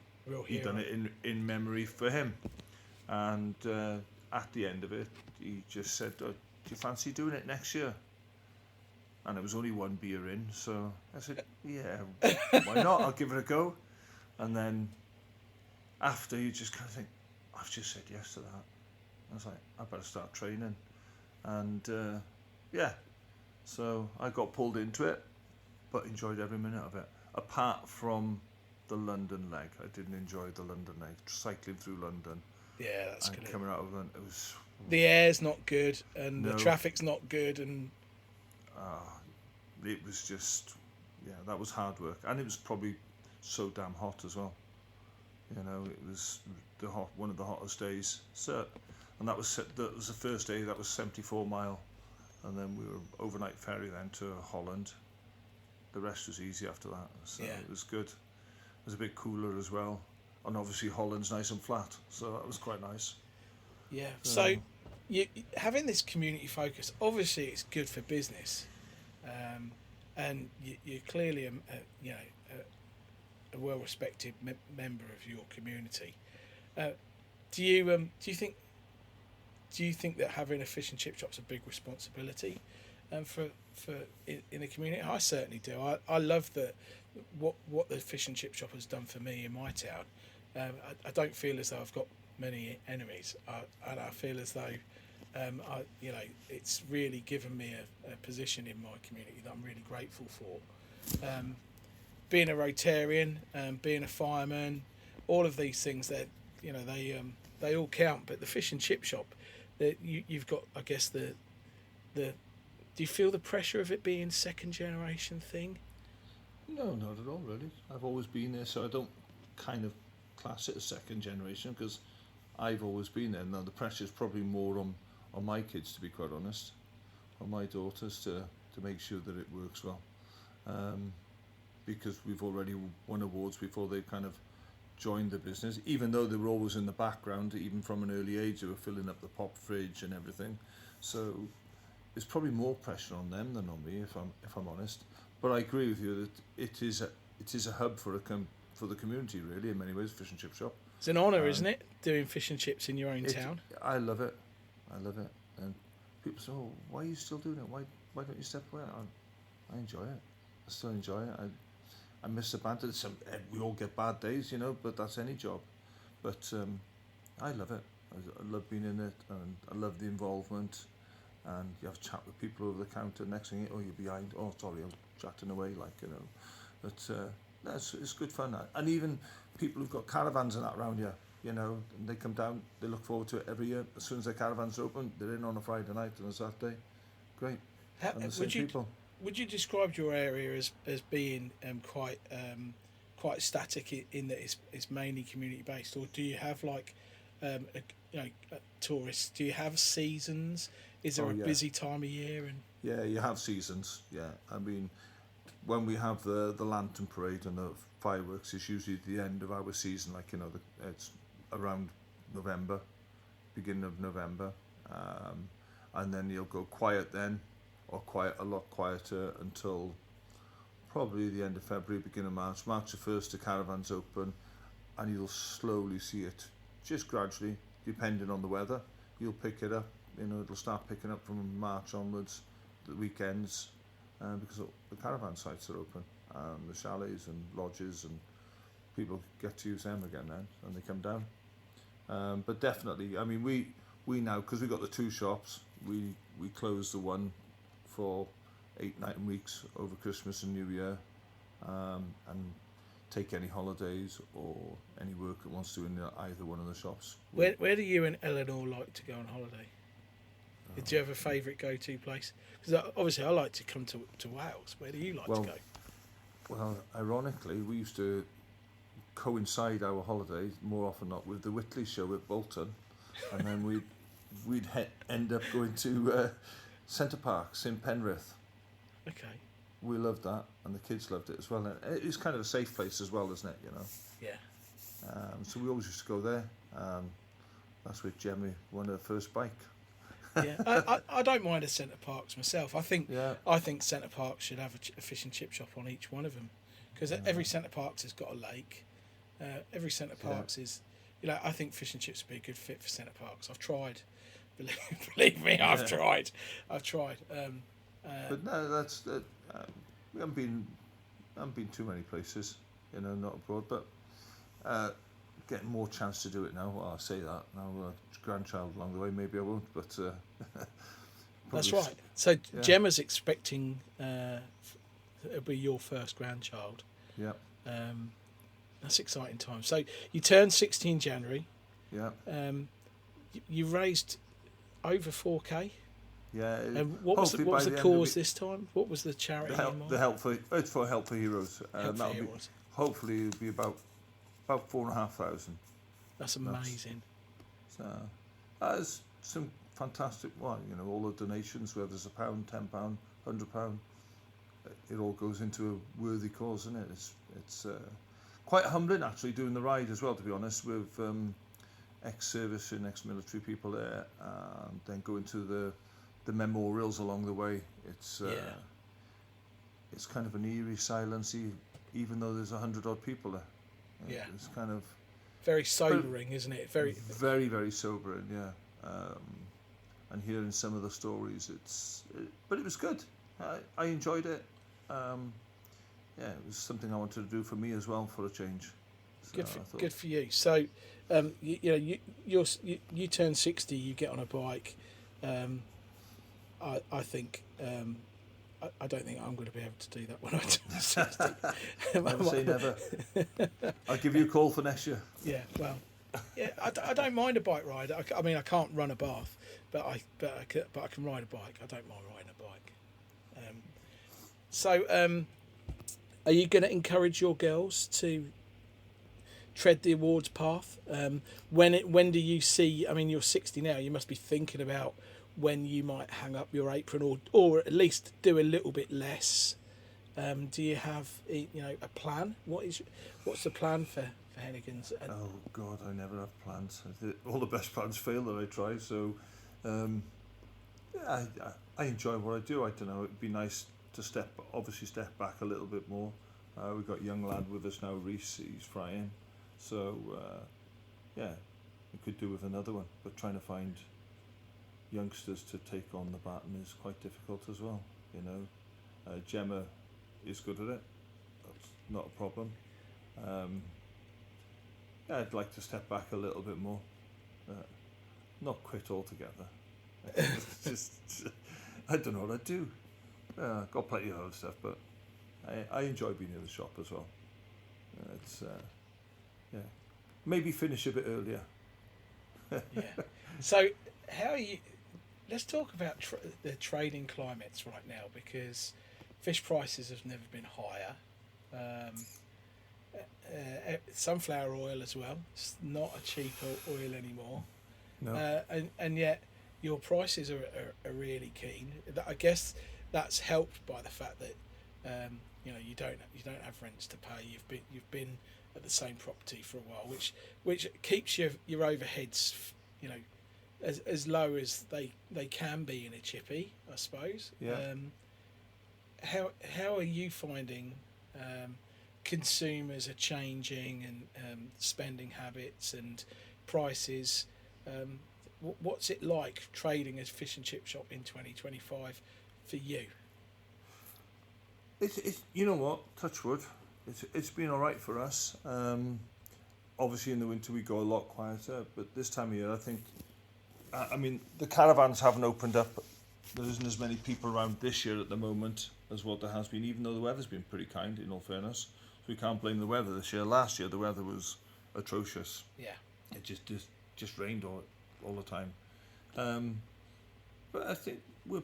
he done it in memory for him. And at the end of it, he just said, "Do you fancy doing it next year?" And there was only 1 beer in, so I said, "Yeah, why not? I'll give it a go." And then after, you just kind of think, I've just said yes to that. I was like, I better start training. And so I got pulled into it, but enjoyed every minute of it. Apart from the London leg. I didn't enjoy the London leg. Cycling through London. Yeah, that's good. Coming out of London, it was... The air's not good, and the traffic's not good, and... it was just... Yeah, that was hard work. And it was probably so damn hot as well. It was one of the hottest days. So and that was the first day. That was 74 mile, and then we were overnight ferry then to Holland. The rest was easy after that, so Yeah. it was good. It was a bit cooler as well, and obviously Holland's nice and flat, so that was quite nice. Yeah. So, you having this community focus, obviously, it's good for business, and you're clearly a well-respected member of your community. Do you think that having a fish and chip shop's a big responsibility, for in the community? I certainly do. I love what the fish and chip shop has done for me in my town. I don't feel as though I've got many enemies, and I feel as though it's really given me a position in my community that I'm really grateful for. Being a Rotarian, being a fireman, all of these things that they all count. But the fish and chip shop, you've got, I guess, the. Do you feel the pressure of it being second generation thing? No, not at all, really. I've always been there, so I don't kind of class it as second generation because I've always been there. Now the pressure's probably more on my kids, to be quite honest, on my daughters to make sure that it works well, because we've already won awards before they kind of joined the business. Even though they were always in the background, even from an early age, they were filling up the pop fridge and everything. So there's probably more pressure on them than on me, if I'm honest. But I agree with you that it is a hub for the community, really, in many ways. Fish and chip shop. It's an honour, isn't it, doing fish and chips in your own town? I love it. And people say, "Oh, why are you still doing it? Why don't you step away?" I enjoy it. I still enjoy it. I miss the banter. We all get bad days, but that's any job. But I love it. I love being in it, and I love the involvement. And you have a chat with people over the counter. Next thing, you're behind. Oh, sorry, I'm chatting away, But no, it's good fun. And even people who've got caravans and that around here, and they come down, they look forward to it every year. As soon as their caravans open, they're in on a Friday night and a Saturday. Great. And the same people. Would you describe your area as being quite static in that it's mainly community based, or do you have tourists? Do you have seasons? Is there a busy time of year? And yeah, you have seasons. Yeah, I mean, when we have the lantern parade and the fireworks, it's usually the end of our season. It's around November, beginning of November, and then you'll go quiet then, or a lot quieter until probably the end of February, beginning of March. March the 1st, the caravans open, and you'll slowly see it, just gradually, depending on the weather. You'll pick it up. It'll start picking up from March onwards, the weekends, because the caravan sites are open, the chalets and lodges, and people get to use them again then, and they come down. But definitely, I mean, we now, because we've got the two shops, we close the one for 8-9 weeks over Christmas and New Year, and take any holidays or any work that wants to in either one of the shops. Where do you and Eleanor like to go on holiday? Do you have a favourite go-to place? Because obviously I like to come to Wales. Where do you like to go? Well, ironically, we used to coincide our holidays more often not with the Whitley show at Bolton, and then we'd end up going to Centre Parks in Penrith. Okay. We loved that, and the kids loved it as well. And it's kind of a safe place as well, isn't it? Yeah. So we always used to go there. That's where Gemmy won her first bike. Yeah, I don't mind a Centre Parks myself. I think Centre Parks should have a fish and chip shop on each one of them, because every Centre Parks has got a lake. Every Centre Parks is, I think fish and chips would be a good fit for Centre Parks. I've tried, believe me, I've tried. But no, that's we haven't been too many places, not abroad, but getting more chance to do it now. Well, I say that now, grandchild along the way, maybe I won't, but that's right. So Gemma's expecting it'll be your first grandchild. Yeah. That's exciting time. So you turned 16 January. Yeah. You raised over 4K. Yeah. And what was the cause this time? What was the charity? It's for Help for Heroes. Heroes. Hopefully it'll be about 4,500. That's amazing. So some fantastic, well, you know, all the donations, whether it's £1, £10, £100, it all goes into a worthy cause, isn't it? It's quite humbling actually doing the ride as well, to be honest, with ex-service and ex-military people there, and then going to the memorials along the way. It's kind of an eerie silence, even though there's 100 odd people there. Yeah. It's kind of very sobering, isn't it? Very, very sobering. Yeah. And hearing some of the stories, but it was good. I enjoyed it. Yeah, it was something I wanted to do for me as well, for a change. So good for you. So, you turn 60, you get on a bike. I think I don't think I'm going to be able to do that when I turn 60. Never say never. I'll give you a call for next year. Yeah, well, yeah, I don't mind a bike ride. I mean, I can't run a bath, but I can ride a bike. I don't mind riding a bike. Are you going to encourage your girls to tread the awards path? When do you see? I mean, you're 60 now. You must be thinking about when you might hang up your apron, or at least do a little bit less. Do you have a plan? What's the plan for Hennighan's? Oh God, I never have plans. All the best plans fail that I try. So, yeah, I enjoy what I do. I don't know. It'd be nice to step back a little bit more. We've got a young lad with us now, Reese. He's frying. So, yeah, we could do with another one. But trying to find youngsters to take on the baton is quite difficult as well. You know, Gemma is good at it. That's not a problem. Yeah, I'd like to step back a little bit more. Not quit altogether. Just I don't know what I'd do. Got plenty of other stuff, but I enjoy being in the shop as well. Yeah, maybe finish a bit earlier. Yeah. So how are you? Let's talk about the trading climates right now, because fish prices have never been higher. Sunflower oil as well. It's not a cheap oil anymore. No. And yet your prices are really keen. I guess that's helped by the fact that you don't have rents to pay. You've been at the same property for a while, which keeps your overheads as low as they can be in a chippy, I suppose. Yeah. How are you finding consumers are changing, and spending habits and prices? What's it like trading as fish and chip shop in 2025 for you? It's you know what, touch wood, it's been all right for us. Obviously in the winter we go a lot quieter, but this time of year I think, I mean, the caravans haven't opened up. There isn't as many people around this year at the moment as what there has been, even though the weather's been pretty kind, in all fairness. So we can't blame the weather this year. Last year the weather was atrocious. Yeah. It just rained all the time. But I think we're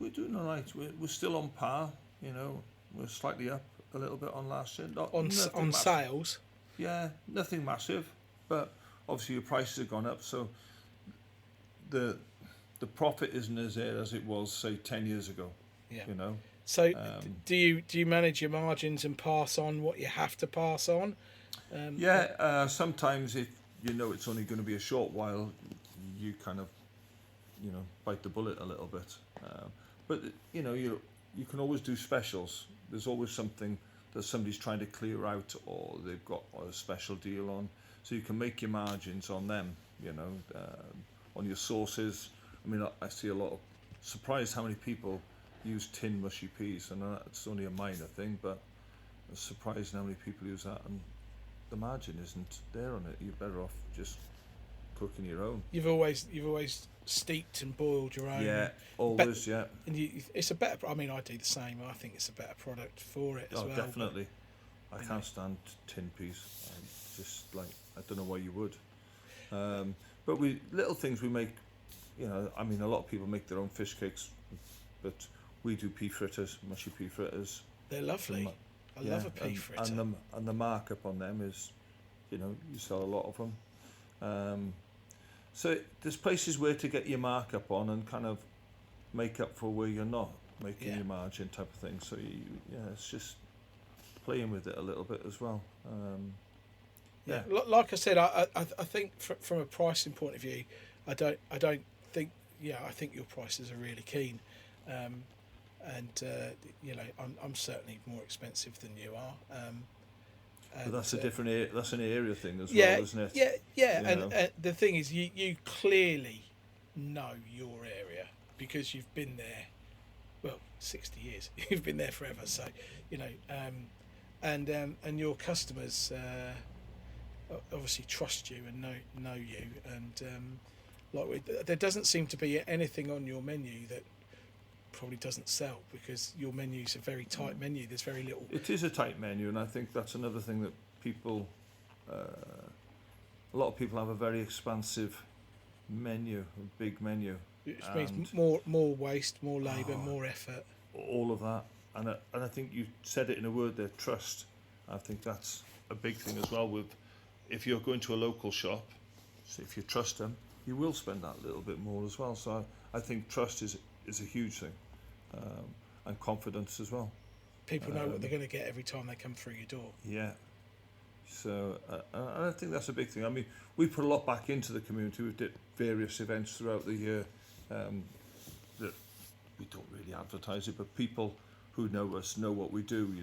doing all right. We're still on par. We're slightly up a little bit on last year. On sales. Yeah, nothing massive, but obviously your prices have gone up, so the profit isn't as there as it was, say, 10 years ago. Yeah. So do you manage your margins and pass on what you have to pass on? Sometimes if it's only going to be a short while, you kind of bite the bullet a little bit. But you can always do specials. There's always something that somebody's trying to clear out, or they've got a special deal on, so you can make your margins on them. On your sauces. I mean, I see a lot of surprised how many people use tin mushy peas, and it's only a minor thing, but I'm surprised how many people use that, and the margin isn't there on it. You're better off just cooking your own. You've always steeped and boiled your own. Yeah, always. Yeah. And it's a better. I mean, I do the same. I think it's a better product for it as well. Oh, definitely. I can't stand tin peas. Just like, I don't know why you would. But little things we make. I mean, a lot of people make their own fish cakes, but we do pea fritters, mushy pea fritters. They're lovely. I love a pea fritter. And the markup on them is, you sell a lot of them. So there's places where to get your markup on and kind of make up for where you're not making Yeah. your margin type of thing. So it's just playing with it a little bit as well. Yeah, like I said, I think from a pricing point of view, I don't think. Yeah, I think your prices are really keen, and I'm certainly more expensive than you are. But that's a different. That's an area thing as Yeah, well, isn't it? yeah. You And know. the thing is, you clearly know your area because you've been there. Well, 60 years. You've been there forever. So, and your customers obviously trust you and know you. And there doesn't seem to be anything on your menu that probably doesn't sell because your menu's a very tight menu. There's very little. It is a tight menu, and I think that's another thing that people, a lot of people have a very expansive menu, a big menu. Which means more waste, more labour, more effort. All of that, and I think you said it in a word there, trust. I think that's a big thing as well. With if you're going to a local shop, so if you trust them, you will spend that little bit more as well. So I think trust is a huge thing, and confidence as well. People know what they're going to get every time they come through your door. Yeah. So and I think that's a big thing. I mean, we put a lot back into the community. We did various events throughout the year that we don't really advertise it, but people who know us know what we do.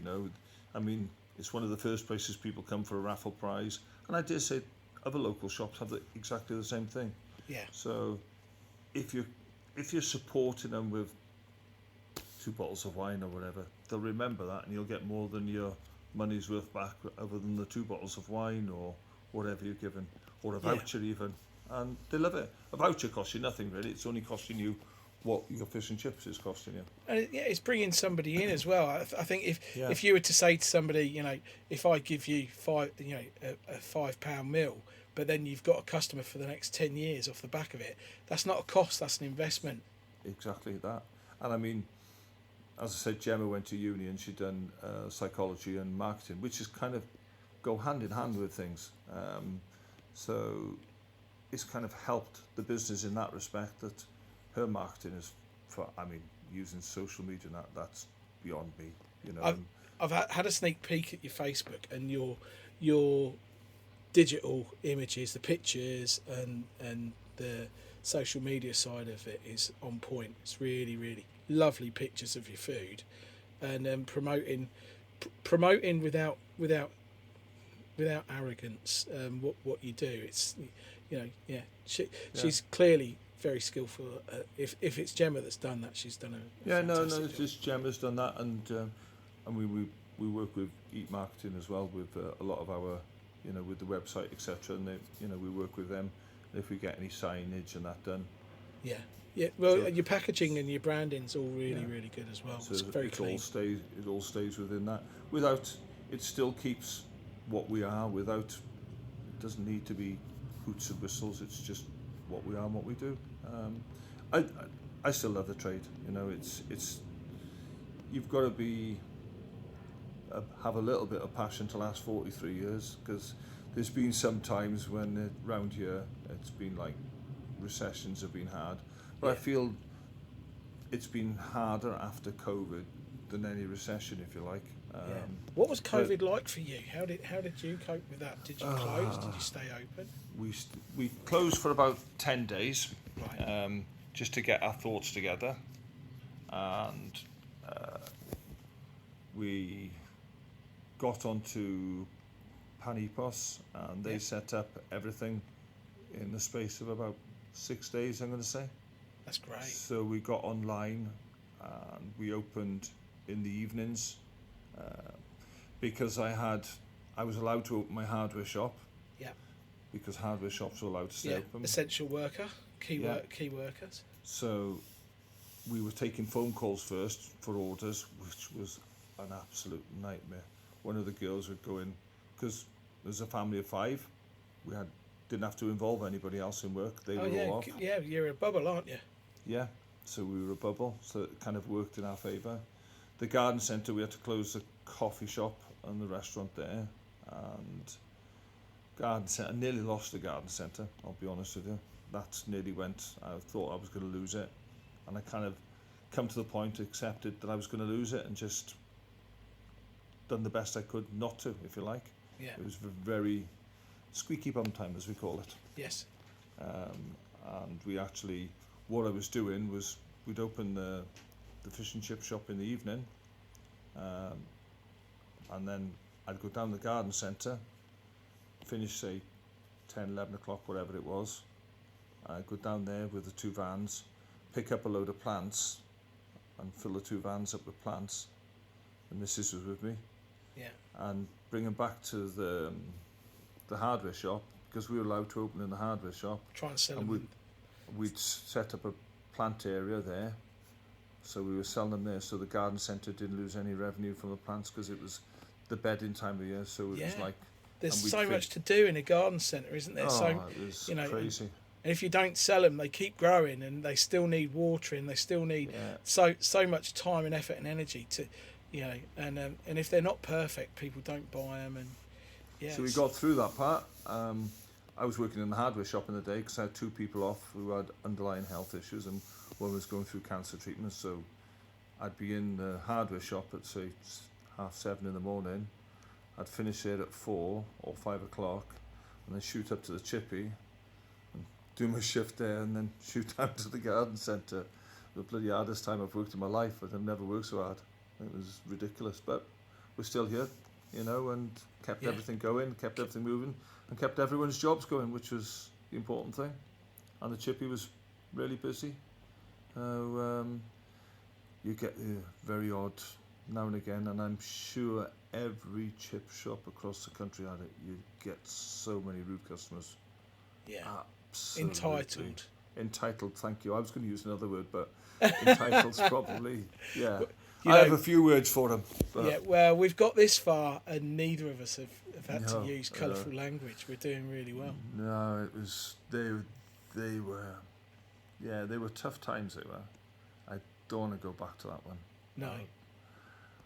I mean, it's one of the first places people come for a raffle prize, and I dare say other local shops have exactly the same thing. Yeah. So if you're supporting them with 2 bottles of wine or whatever, they'll remember that, and you'll get more than your money's worth back, other than the 2 bottles of wine or whatever you're given, or a voucher even, and they love it. A voucher costs you nothing really; it's only costing you what your fish and chips is costing you. And it's bringing somebody in as well. I think if you were to say to somebody, if I give you a £5 meal, but then you've got a customer for the next 10 years off the back of it, that's not a cost, that's an investment. Exactly that. And I mean, as I said, Gemma went to uni and she'd done psychology and marketing, which is kind of go hand in hand with things. So it's kind of helped the business in that respect, that her marketing is using social media, and that's beyond me. I've had a sneak peek at your Facebook, and your digital images, the pictures and the social media side of it is on point. It's really, really lovely pictures of your food, and promoting without arrogance what you do. It's she's clearly very skillful. If it's Gemma that's done that, she's done a fantastic job. Just Gemma's done that, and we work with Eat Marketing as well with a lot of our with the website, etc. And we work with them if we get any signage and that done. Yeah. Well, so, your packaging and your branding's all really really good as well. So it's very clean. It all stays within that. It still keeps what we are. It doesn't need to be hoots and whistles. It's just what we are and what we do. I still love the trade. It's you've got to have a little bit of passion to last 43 years, because there's been some times when around here it's been like recessions have been hard, but I feel it's been harder after COVID than any recession, if you like. What was COVID like for you? How did you cope with that? Did you close? Did you stay open? We closed for about 10 days, right. Just to get our thoughts together, and we got onto Panipos, and they set up everything in the space of about 6 days, I'm going to say. That's great. So we got online, and we opened in the evenings, because I was allowed to open my hardware shop. Yeah. Because hardware shops were allowed to stay open. Essential worker, key workers. So we were taking phone calls first for orders, which was an absolute nightmare. One of the girls would go in, because there's a family of 5. We didn't have to involve anybody else in work. They were all off. Yeah, you're a bubble, aren't you? Yeah, so we were a bubble, so it kind of worked in our favour. The garden centre, we had to close the coffee shop and the restaurant there, and garden centre, I nearly lost the garden centre, I'll be honest with you. that nearly went. I thought I was going to lose it, and I kind of come to the point, accepted that I was going to lose it, and just done the best I could not to, if you like. Yeah. It was very squeaky bum time, as we call it. Yes. And we actually, what I was doing was, we'd open the fish and chip shop in the evening, and then I'd go down the garden centre, finish say 10, 11 o'clock, whatever it was. I'd go down there with the 2 vans, pick up a load of plants and fill the 2 vans up with plants. And Mrs was with me. Yeah. And bring them back to the hardware shop, because we were allowed to open in the hardware shop. Try and sell And them. we'd set up a plant area there, so we were selling them there, so the garden centre didn't lose any revenue from the plants, because it was the bedding time of year, so it was like... There's and we'd so much to do in a garden centre, isn't there? Oh, So, it was you know, crazy. and if you don't sell them, they keep growing, and they still need watering. They still need so much time and effort and energy to, you know. And if they're not perfect, people don't buy them. And So we got through that part. I was working in the hardware shop in the day because I had 2 people off who had underlying health issues, and one was going through cancer treatment. So I'd be in the hardware shop at say 7:30 in the morning. I'd finish there at 4 or 5 o'clock, and then shoot up to the Chippy and do my shift there, and then shoot down to the garden centre. The bloody hardest time I've worked in my life, but I've never worked so hard. It was ridiculous, but we're still here, you know, and kept everything going, kept everything moving, and kept everyone's jobs going, which was the important thing. And the Chippy was really busy. You get the very odd now and again, and I'm sure every chip shop across the country had it. You get so many rude customers. Yeah. Absolutely. Entitled, thank you. I was going to use another word, but entitled's probably, yeah. You I know, have a few words for them. Yeah, well, we've got this far, and neither of us have had No, to use colourful language. We're doing really well. No, it was, they were, yeah, they were tough times, they were. I don't want to go back to that one. No.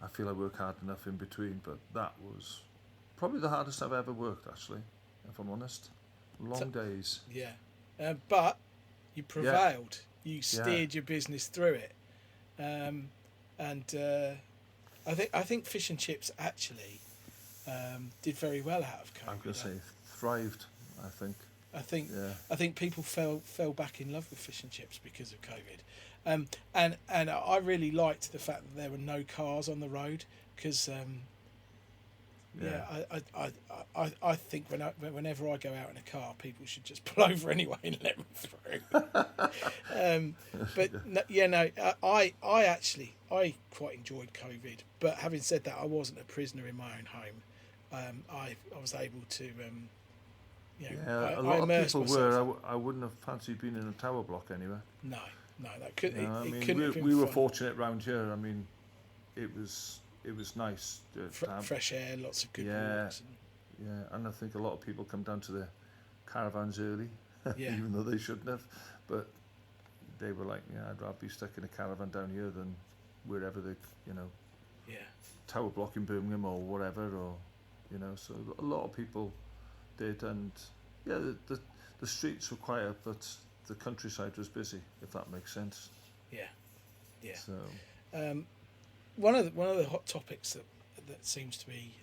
I feel I work hard enough in between, but that was probably the hardest I've ever worked, actually, if I'm honest. Long days. Yeah. But you prevailed. You steered your business through it. I think fish and chips actually did very well out of COVID. I'm going to say thrived, I think. I think people fell back in love with fish and chips because of COVID. And I really liked the fact that there were no cars on the road, because I think whenever I go out in a car, people should just pull over anyway and let me through. I quite enjoyed COVID. But having said that, I wasn't a prisoner in my own home. I was able to. A lot of people were. I wouldn't have fancied being in a tower block anyway. No, that couldn't. We were fortunate round here. I mean, it was nice to have fresh air, lots of good walks. And I think a lot of people come down to the caravans early, even though they shouldn't have. But they were like, I'd rather be stuck in a caravan down here than wherever they, tower block in Birmingham or whatever, or So a lot of people did, and the streets were quiet, but the countryside was busy, if that makes sense. Yeah. So one of the hot topics that seems to be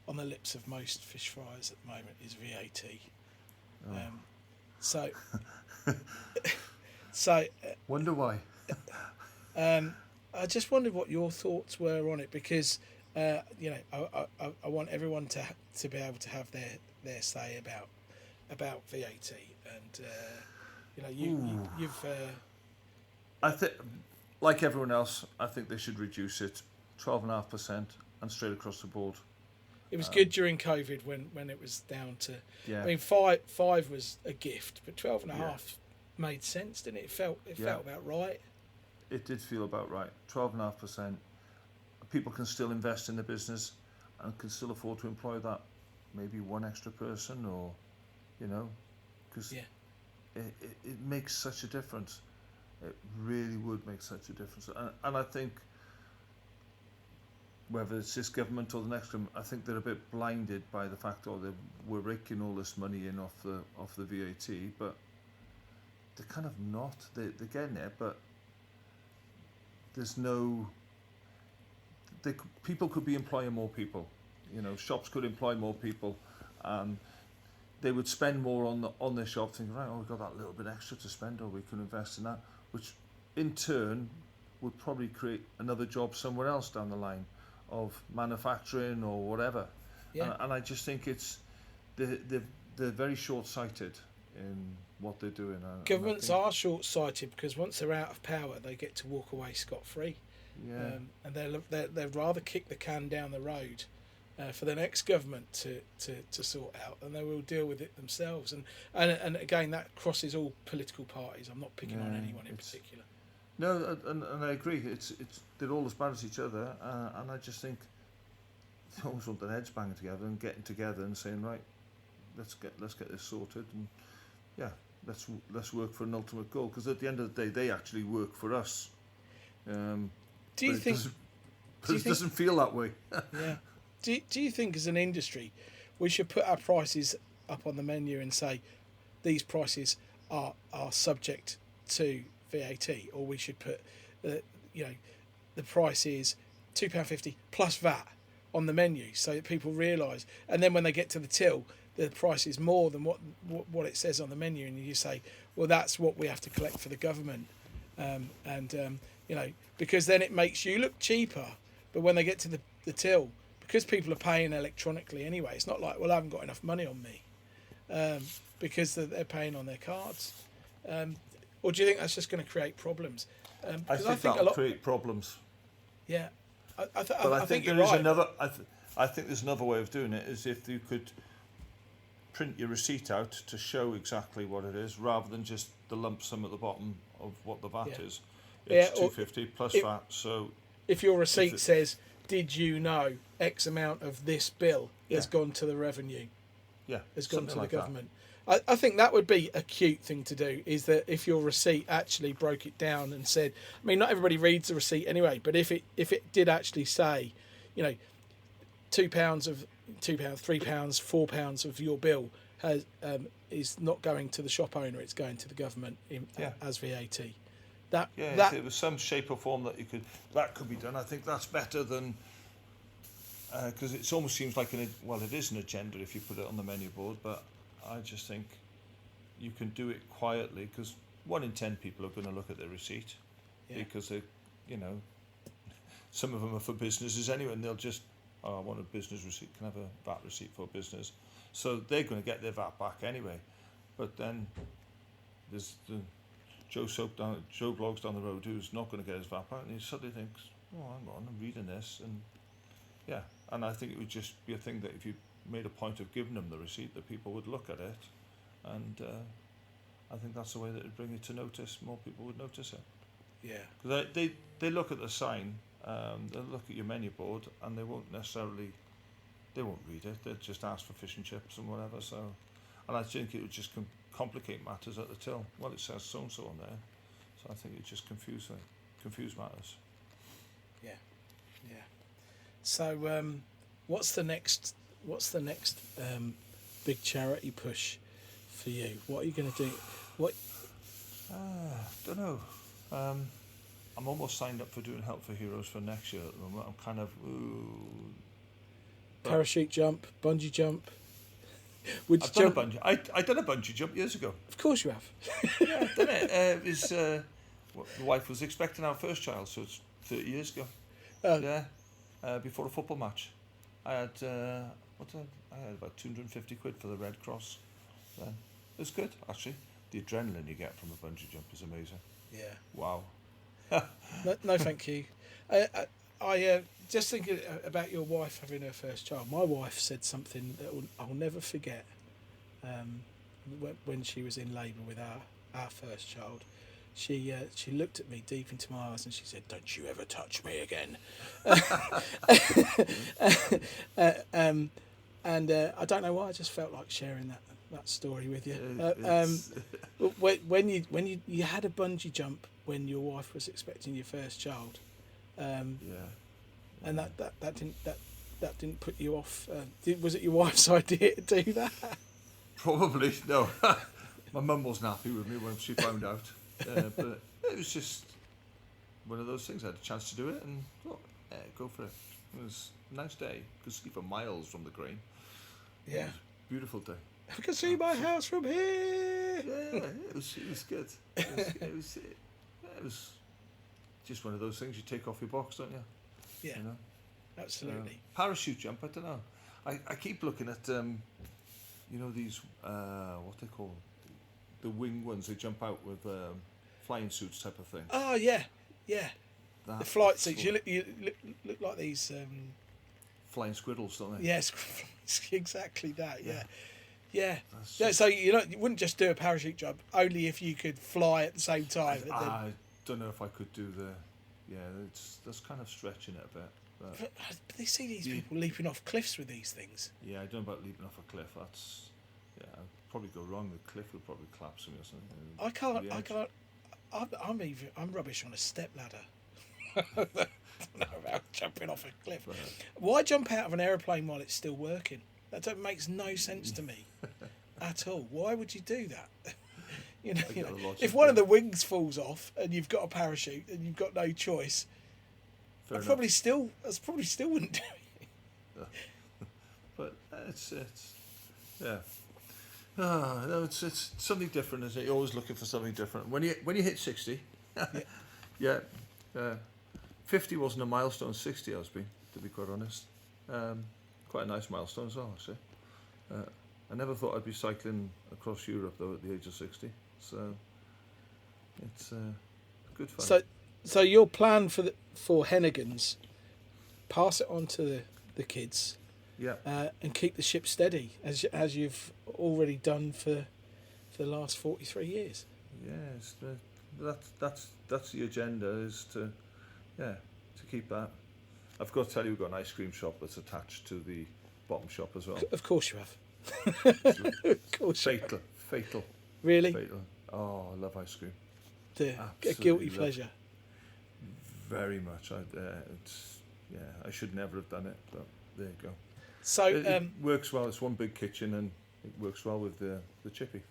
on the lips of most fish fryers at the moment is VAT. Wonder why. I just wondered what your thoughts were on it, because I want everyone to be able to have their say about VAT, and you've. I think, like everyone else, I think they should reduce it 12.5% and straight across the board. It was good during COVID when it was down to. Yeah. I mean, five was a gift, but 12.5 made sense, didn't it? It felt about right. It did feel about right. 12.5%. People can still invest in the business and can still afford to employ that maybe one extra person, or because it makes such a difference. It really would make such a difference, and I think whether it's this government or the next government, I think they're a bit blinded by the fact, we're raking all this money in off the VAT, but they're kind of not. They're getting there, but there's no. People could be employing more people. You know, shops could employ more people. They would spend more on their shop, thinking, right, we've got that little bit extra to spend, or we can invest in that, which in turn would probably create another job somewhere else down the line of manufacturing or whatever. Yeah. And I just think they're very short-sighted in what they're doing. Governments are short-sighted because once they're out of power, they get to walk away scot-free. Yeah. And they'd rather kick the can down the road for the next government to sort out, and they will deal with it themselves. And again, that crosses all political parties. I'm not picking on anyone in particular. No, and I agree. It's they're all as bad as each other, and I just think they always want their heads banging together and getting together and saying, right, let's get this sorted, and yeah, let's work for an ultimate goal, because at the end of the day, they actually work for us. Do you think? It doesn't feel that way. Yeah. Do you think as an industry we should put our prices up on the menu and say these prices are subject to VAT, or we should put the price is £2.50 plus VAT on the menu so that people realise, and then when they get to the till the price is more than what it says on the menu, and you say, well, that's what we have to collect for the government, because then it makes you look cheaper, but when they get to the till, because people are paying electronically anyway, it's not like, well, I haven't got enough money on me, because they're paying on their cards. Or do you think that's just going to create problems? I think that'll create problems. Yeah, I think there is right. Another. I think there's another way of doing it, is if you could print your receipt out to show exactly what it is, rather than just the lump sum at the bottom of what the VAT is. It's £2.50 plus VAT. So if your receipt says, "Did you know X amount of this bill has gone to the revenue?" Yeah, has gone to the government. I think that would be a cute thing to do, is that if your receipt actually broke it down and said, I mean, not everybody reads the receipt anyway, but if it did actually say, £2, £3, £4 of your bill is not going to the shop owner, it's going to the government as VAT. If it was some shape or form that could be done. I think that's better than, because it almost seems like it is an agenda if you put it on the menu board, but I just think you can do it quietly, because 1 in 10 people are going to look at their receipt, because they, some of them are for businesses anyway, and they'll just, I want a business receipt, can I have a VAT receipt for a business? So they're going to get their VAT back anyway. But then there's the Joe Bloggs down the road who's not going to get his VAT back, and he suddenly thinks, oh, hang on, I'm reading this, and I think it would just be a thing that if you made a point of giving them the receipt, that people would look at it, and I think that's the way that it'd bring it to notice. More people would notice it. Yeah. Because they look at the sign, they'll look at your menu board, and they won't read it. They'll just ask for fish and chips and whatever. So, and I think it would just complicate matters at the till. Well, it says so and so on there, so I think it just confuse matters. Yeah. So, what's the next big charity push for you? What are you going to do? Don't know. I'm almost signed up for doing Help for Heroes for next year at the moment. I'm kind of parachute jump, bungee jump. I've done a bungee. I done a bungee jump years ago. Of course you have. Yeah, I've done it. The wife was expecting our first child, so it's 30 years ago. Before a football match. I had about 250 quid for the Red Cross then. It was good, actually. The adrenaline you get from a bungee jump is amazing. Yeah. Wow. No, thank you. I just thinking about your wife having her first child. My wife said something that I'll never forget. When she was in labour with our first child, she looked at me deep into my eyes and she said, "Don't you ever touch me again." And I don't know why, I just felt like sharing that story with you. When you had a bungee jump when your wife was expecting your first child, and that didn't put you off. Was it your wife's idea to do that? Probably no. My mum wasn't happy with me when she found out, but it was just one of those things. I had a chance to do it, and thought, yeah, go for it. It was a nice day. Could see for miles from the crane. Yeah. Beautiful day. I can see my house from here. Yeah, it was good. It was just one of those things you take off your box, don't you? Yeah, You know? absolutely. Parachute jump, I don't know. I keep looking at, you know, these, what they call, the wing ones, they jump out with flying suits type of thing. Oh, yeah. That The flight is suits, cool. you look like these... Flying squirrels, don't they? yes, exactly that, yeah. That's Yeah, just- so you wouldn't just do a parachute jump, only if you could fly at the same time. and then- I don't know if I could do that's kind of stretching it a bit. But but they see these people leaping off cliffs with these things. yeah, I don't know about leaping off a cliff. That's, I'd probably go wrong. The cliff would probably collapse me or something. I can't. I'm rubbish on a step ladder. I don't know about jumping off a cliff. Why jump out of an aeroplane while it's still working? That makes no sense to me at all. Why would you do that? you get know, the logic if one of there. the wings falls off and you've got a parachute and you've got no choice, Fair I enough. probably still wouldn't do it. But it's yeah. No, it's something different, isn't it? You're always looking for something different. When you hit 60, yeah, 50 wasn't a milestone. 60 has been, to be quite honest. Quite a nice milestone as well, actually. I never thought I'd be cycling across Europe though at the age of 60. So it's good fun. So your plan for Hennighan's, pass it on to the kids, yeah. and keep the ship steady as you've already done for the last 43 years. Yes, that's the agenda, is to keep that. I've got to tell you, we've got an ice cream shop that's attached to the bottom shop as well. Of course you have. Of course. Fatal. Really? Fatal. Oh, I love ice cream. A Absolutely guilty love pleasure. Very much. I should never have done it, but there you go. So It works well. It's one big kitchen, and it works well with the chippy.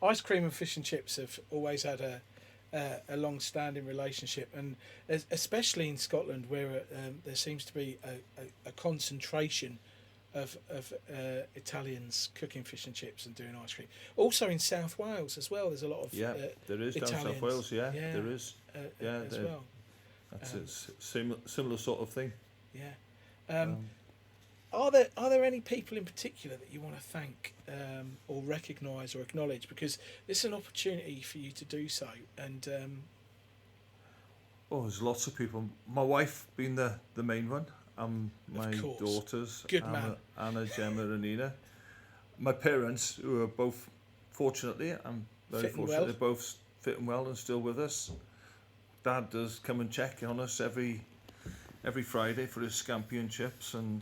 ice cream and fish and chips have always had a long-standing relationship, and especially in Scotland, where there seems to be a concentration of Italians cooking fish and chips and doing ice cream. Also in South Wales as well, there's a lot of There is down Italians. South Wales. Yeah, there is. As well. That's a similar sort of thing. Yeah. Are there any people in particular that you want to thank or recognise or acknowledge? Because this is an opportunity for you to do so. And there's lots of people. My wife being the main one. My course. daughters, Good man. Anna, Gemma, and Nina. My parents, who are both, fortunately, I'm very Fitting fortunate, well. they're both fitting well and still with us. Dad does come and check on us every Friday for his scampi and chips, and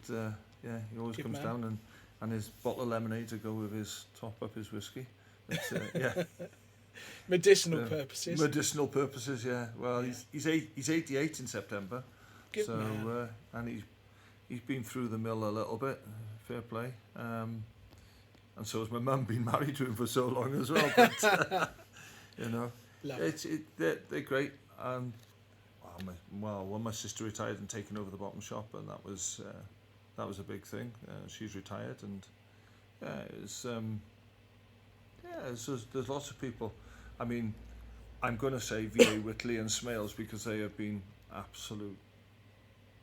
he always Good comes man. down and his bottle of lemonade to go with his top up his whiskey. It's, medicinal purposes. Medicinal purposes, yeah. Well, Yeah. he's 88 in September. Good So man. and he's been through the mill a little bit, fair play. And so has my mum, been married to him for so long as well. But Love it. they're great. And when my sister retired and taken over the bottom shop, and that was a big thing. She's retired, and there's lots of people. I mean, I'm going to say VA Whitley and Smales, because they have been absolute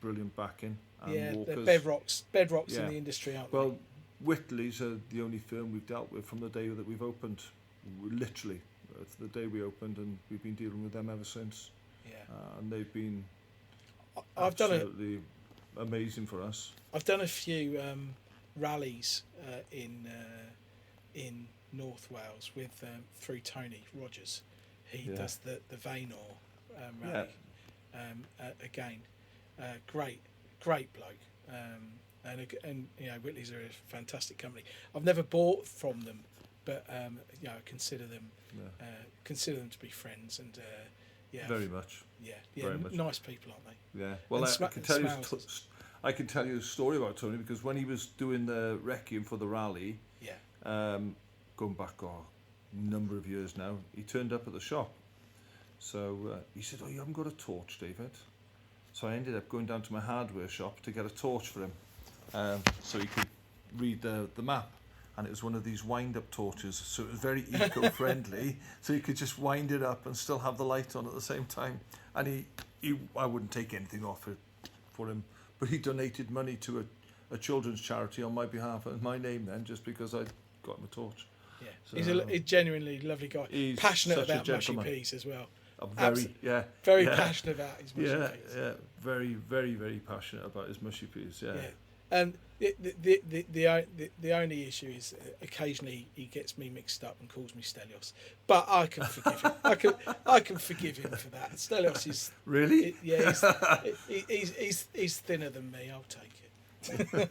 brilliant backing. And Yeah, Walkers. they're bedrocks Yeah. in the industry, aren't Well, Whitley's are the only firm we've dealt with from the day that we've opened. Literally, it's the day we opened, and we've been dealing with them ever since. they? Yeah. And they've been I've done absolutely amazing for us. I've done a few rallies in North Wales with through Tony Rogers. He Yeah. does the Vaynor rally. Again, great bloke. And Whitley's are a fantastic company. I've never bought from them, but I consider them to be friends, and Very much. very much. nice people, aren't they? Yeah. Well, And I can tell you. Smells. I can tell you a story about Tony, because when he was doing the Requiem for the rally, Yeah. going back number of years now, he turned up at the shop. So he said, "Oh, you haven't got a torch, David?" So I ended up going down to my hardware shop to get a torch for him, so he could read the map. And it was one of these wind-up torches, so it was very eco-friendly. So you could just wind it up and still have the light on at the same time. And I wouldn't take anything off it for him, but he donated money to a children's charity on my behalf and my name then, just because I got him a torch. Yeah, so, he's a genuinely lovely guy. He's passionate such a about mushy gentleman. peas as well. Very Passionate about his mushy peas. Yeah, very, very, very passionate about his mushy peas. Yeah. And the only issue is occasionally he gets me mixed up and calls me Stelios, but I can forgive him. I can forgive him for that. Stelios is really, he's thinner than me. I'll take it.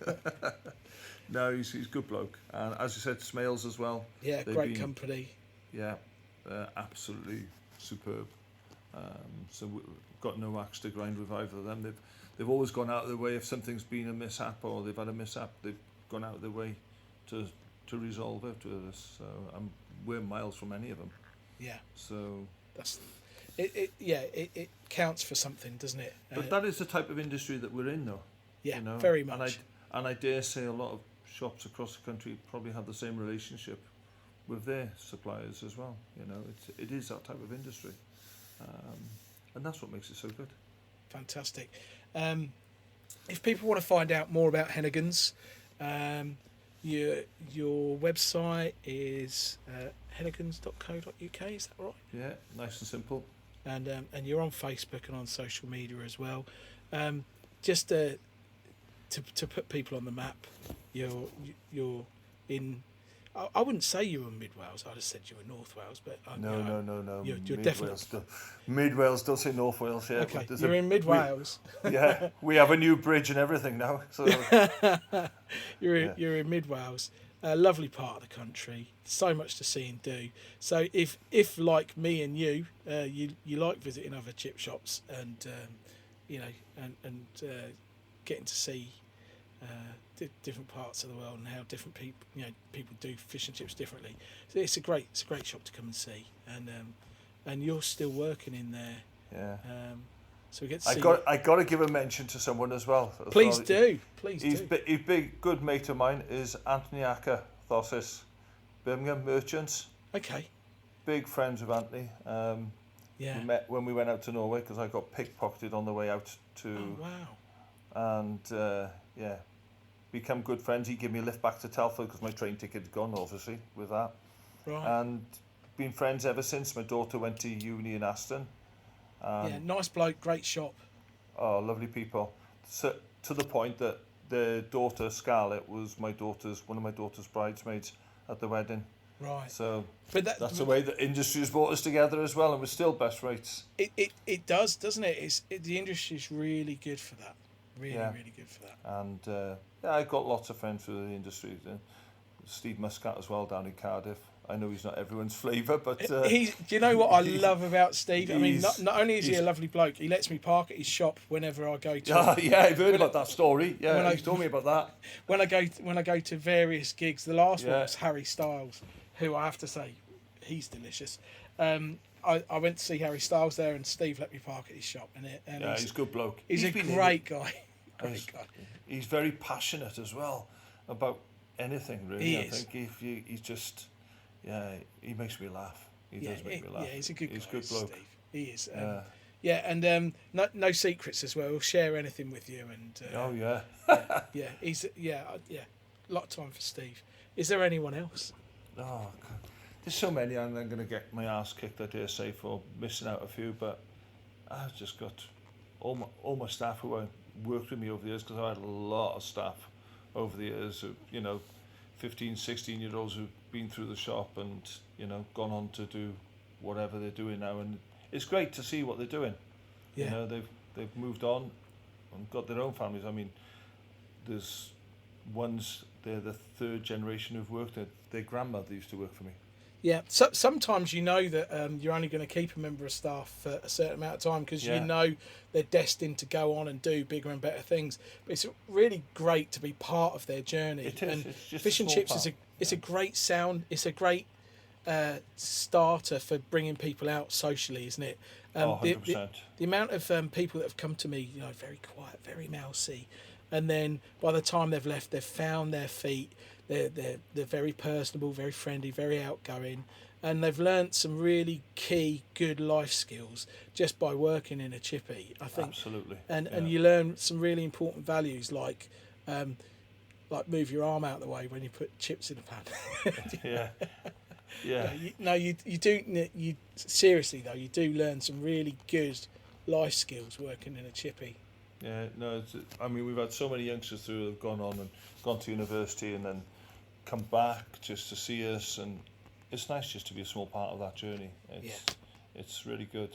No, he's a good bloke, and as you said, Smales as well. Yeah, great company. Yeah, absolutely superb. So we've got no axe to grind with either of them. They've always gone out of their way if something's been a mishap or they've had a mishap. They've gone out of their way to resolve it with us. So we're miles from any of them. Yeah. So that's it. It counts for something, doesn't it? But that is the type of industry that we're in, though. Yeah, you know? Very much. And I dare say a lot of shops across the country probably have the same relationship with their suppliers as well. You know, it is that type of industry, and that's what makes it so good. Fantastic. If people want to find out more about Hennighan's, your website is hennighans.co.uk. Is that right? Yeah, nice and simple. And you're on Facebook and on social media as well. Just to put people on the map, you're in. I wouldn't say you were Mid Wales. I'd have said you were North Wales, but no. You're Mid definitely Wales. Mid Wales does say North Wales. Yeah. Okay, you're in Mid Wales. Yeah, we have a new bridge and everything now. So you're in Mid Wales, a lovely part of the country. So much to see and do. So if like me and you like visiting other chip shops and getting to see different parts of the world and how different people do fish and chips differently. So it's a great shop to come and see, and you're still working in there. Yeah. So we get to see. I got to give a mention to someone as well. Please do. He's big good mate of mine is Anthony Acker, Thosis, Birmingham Merchants. Okay. Big friends with Anthony. Yeah. We met when we went out to Norway because I got pickpocketed on the way out to. Oh wow. And become good friends. He gave me a lift back to Telford because my train ticket's gone, obviously, with that. Right. And been friends ever since. My daughter went to uni in Aston. Yeah, nice bloke, great shop. Oh, lovely people. So, to the point that their daughter Scarlett was one of my daughter's bridesmaids at the wedding. Right. So but that's the way the industry has brought us together as well, and we're still best mates. It does, doesn't it? The industry's really good for that. Really good for that. And I got lots of friends through the industry. Steve Muscat as well down in Cardiff. I know he's not everyone's flavour, but do you know what I love about Steve? I mean, not only is he a lovely bloke, he lets me park at his shop whenever I go to. Yeah, I've heard about that story. Yeah, he's told me about that. When I go to various gigs, the last one was Harry Styles, who I have to say, he's delicious. I went to see Harry Styles there, and Steve let me park at his shop, and he's a good bloke. He's a great guy. He's very passionate as well about anything, really. He I is. think he's just, he makes me laugh. He does make me laugh. Yeah, he's a good bloke, bloke. Steve. He is. And no secrets as well. He'll share anything with you. And he's a lot of time for Steve. Is there anyone else? Oh, God. There's so many, and I'm going to get my ass kicked, I dare say, for missing out a few. But I've just got all my staff who worked with me over the years, because I had a lot of staff over the years, who, 15, 16-year-olds who've been through the shop and, gone on to do whatever they're doing now. And it's great to see what they're doing. Yeah. They've moved on and got their own families. I mean, there's ones, they're the third generation who've worked there. Their grandmother used to work for me. Yeah, so sometimes you know that you're only going to keep a member of staff for a certain amount of time because you know they're destined to go on and do bigger and better things. But it's really great to be part of their journey. It is. And it's just fish and chips is a great sound. It's a great starter for bringing people out socially, isn't it? Oh, The, 100%. the amount of people that have come to me, very quiet, very mousy, and then by the time they've left, they've found their feet. They're very personable, very friendly, very outgoing, and they've learnt some really key good life skills just by working in a chippy, I think. Absolutely. And you learn some really important values like move your arm out of the way when you put chips in the pan. Yeah. You do. You seriously though, you do learn some really good life skills working in a chippy. Yeah, no, we've had so many youngsters who have gone on and gone to university and then come back just to see us, and it's nice just to be a small part of that journey. It's really good.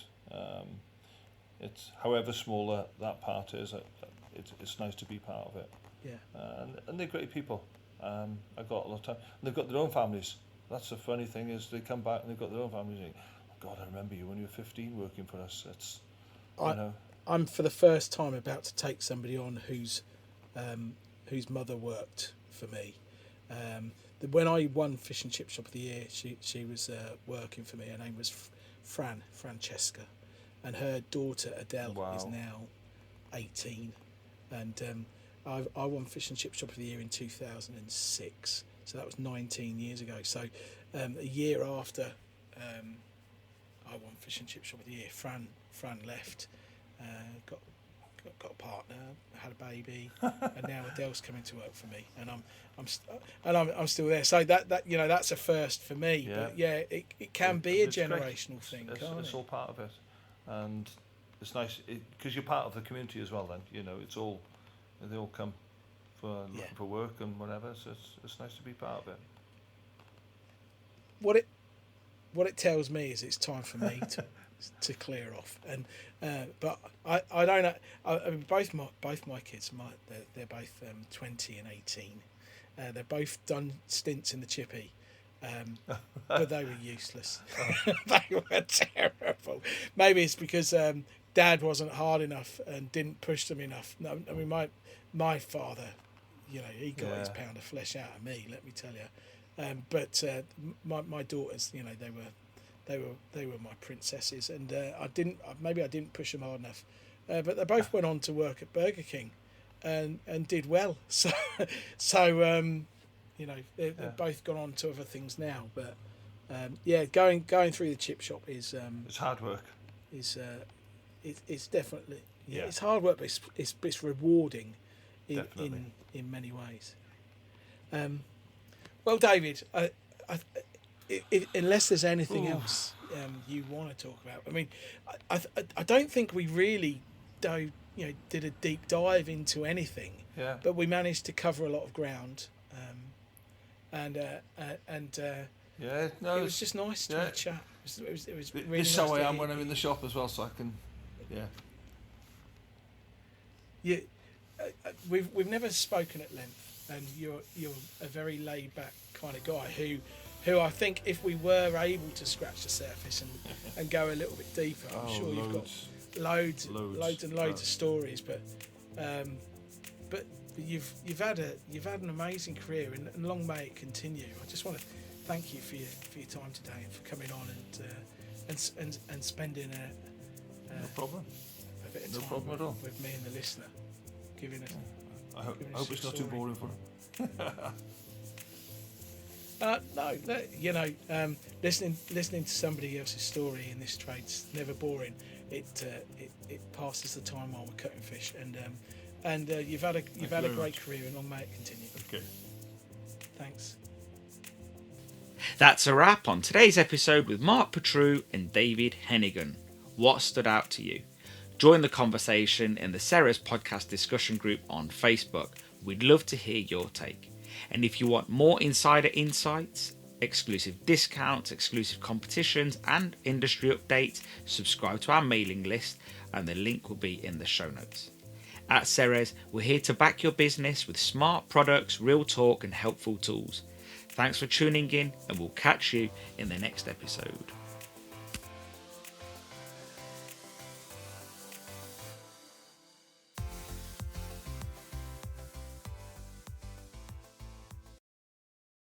It's however small that part is, it's nice to be part of it. Yeah. And they're great people. I got a lot of time. And they've got their own families. That's the funny thing is they come back and they've got their own families. And, oh God, I remember you when you were 15 working for us. I'm for the first time about to take somebody on whose mother worked for me. When I won Fish and Chip Shop of the Year, she was working for me. Her name was Francesca, and her daughter Adele is now 18, and I won Fish and Chip Shop of the Year in 2006, so that was 19 years ago. So a year after I won Fish and Chip Shop of the Year, Fran left, got a partner, had a baby, and now Adele's coming to work for me, and I'm still there. So that's a first for me. Yeah. But yeah, it can be a It's generational great. thing, It's can't it? all part of it, and it's nice because you're part of the community as well. Then they all come for looking for work and whatever. So it's nice to be part of it. What it tells me is it's time for me to clear off, and but I don't know. I mean, both my kids, they're both 20 and 18. They've both done stints in the chippy, but they were useless. They were terrible. Maybe it's because Dad wasn't hard enough and didn't push them enough. No, I mean my father, he got his pound of flesh out of me. Let me tell you. But my daughters, they were my princesses, and I didn't push them hard enough. But they both went on to work at Burger King, and did well. So they've both gone on to other things now. But going through the chip shop is it's hard work. It's definitely it's hard work, but it's rewarding in many ways. Well, David, unless there's anything else you want to talk about, I mean, I don't think we really did a deep dive into anything. Yeah. But we managed to cover a lot of ground, it was just nice to have a chat. It was really This is nice how I to am hear when I'm in the shop as well, so I can. Yeah. We've never spoken at length, and you're a very laid back kind of guy who I think if we were able to scratch the surface and go a little bit deeper, I'm sure you've got loads and loads of stories. But you've had an amazing career, and long may it continue. I just want to thank you for your time today and for coming on and spending no problem. a bit of No time problem at all. with me and the listener, giving us. I hope it's not too boring for them. No, listening to somebody else's story in this trade's never boring. It passes the time while we're cutting fish, and you've had a great career, and long may it continue. Okay. Thanks. That's a wrap on today's episode with Mark Petrou and David Hennighan. What stood out to you? Join the conversation in the Ceres podcast discussion group on Facebook. We'd love to hear your take. And if you want more insider insights, exclusive discounts, exclusive competitions and industry updates, subscribe to our mailing list, and the link will be in the show notes. At Ceres, we're here to back your business with smart products, real talk and helpful tools. Thanks for tuning in, and we'll catch you in the next episode.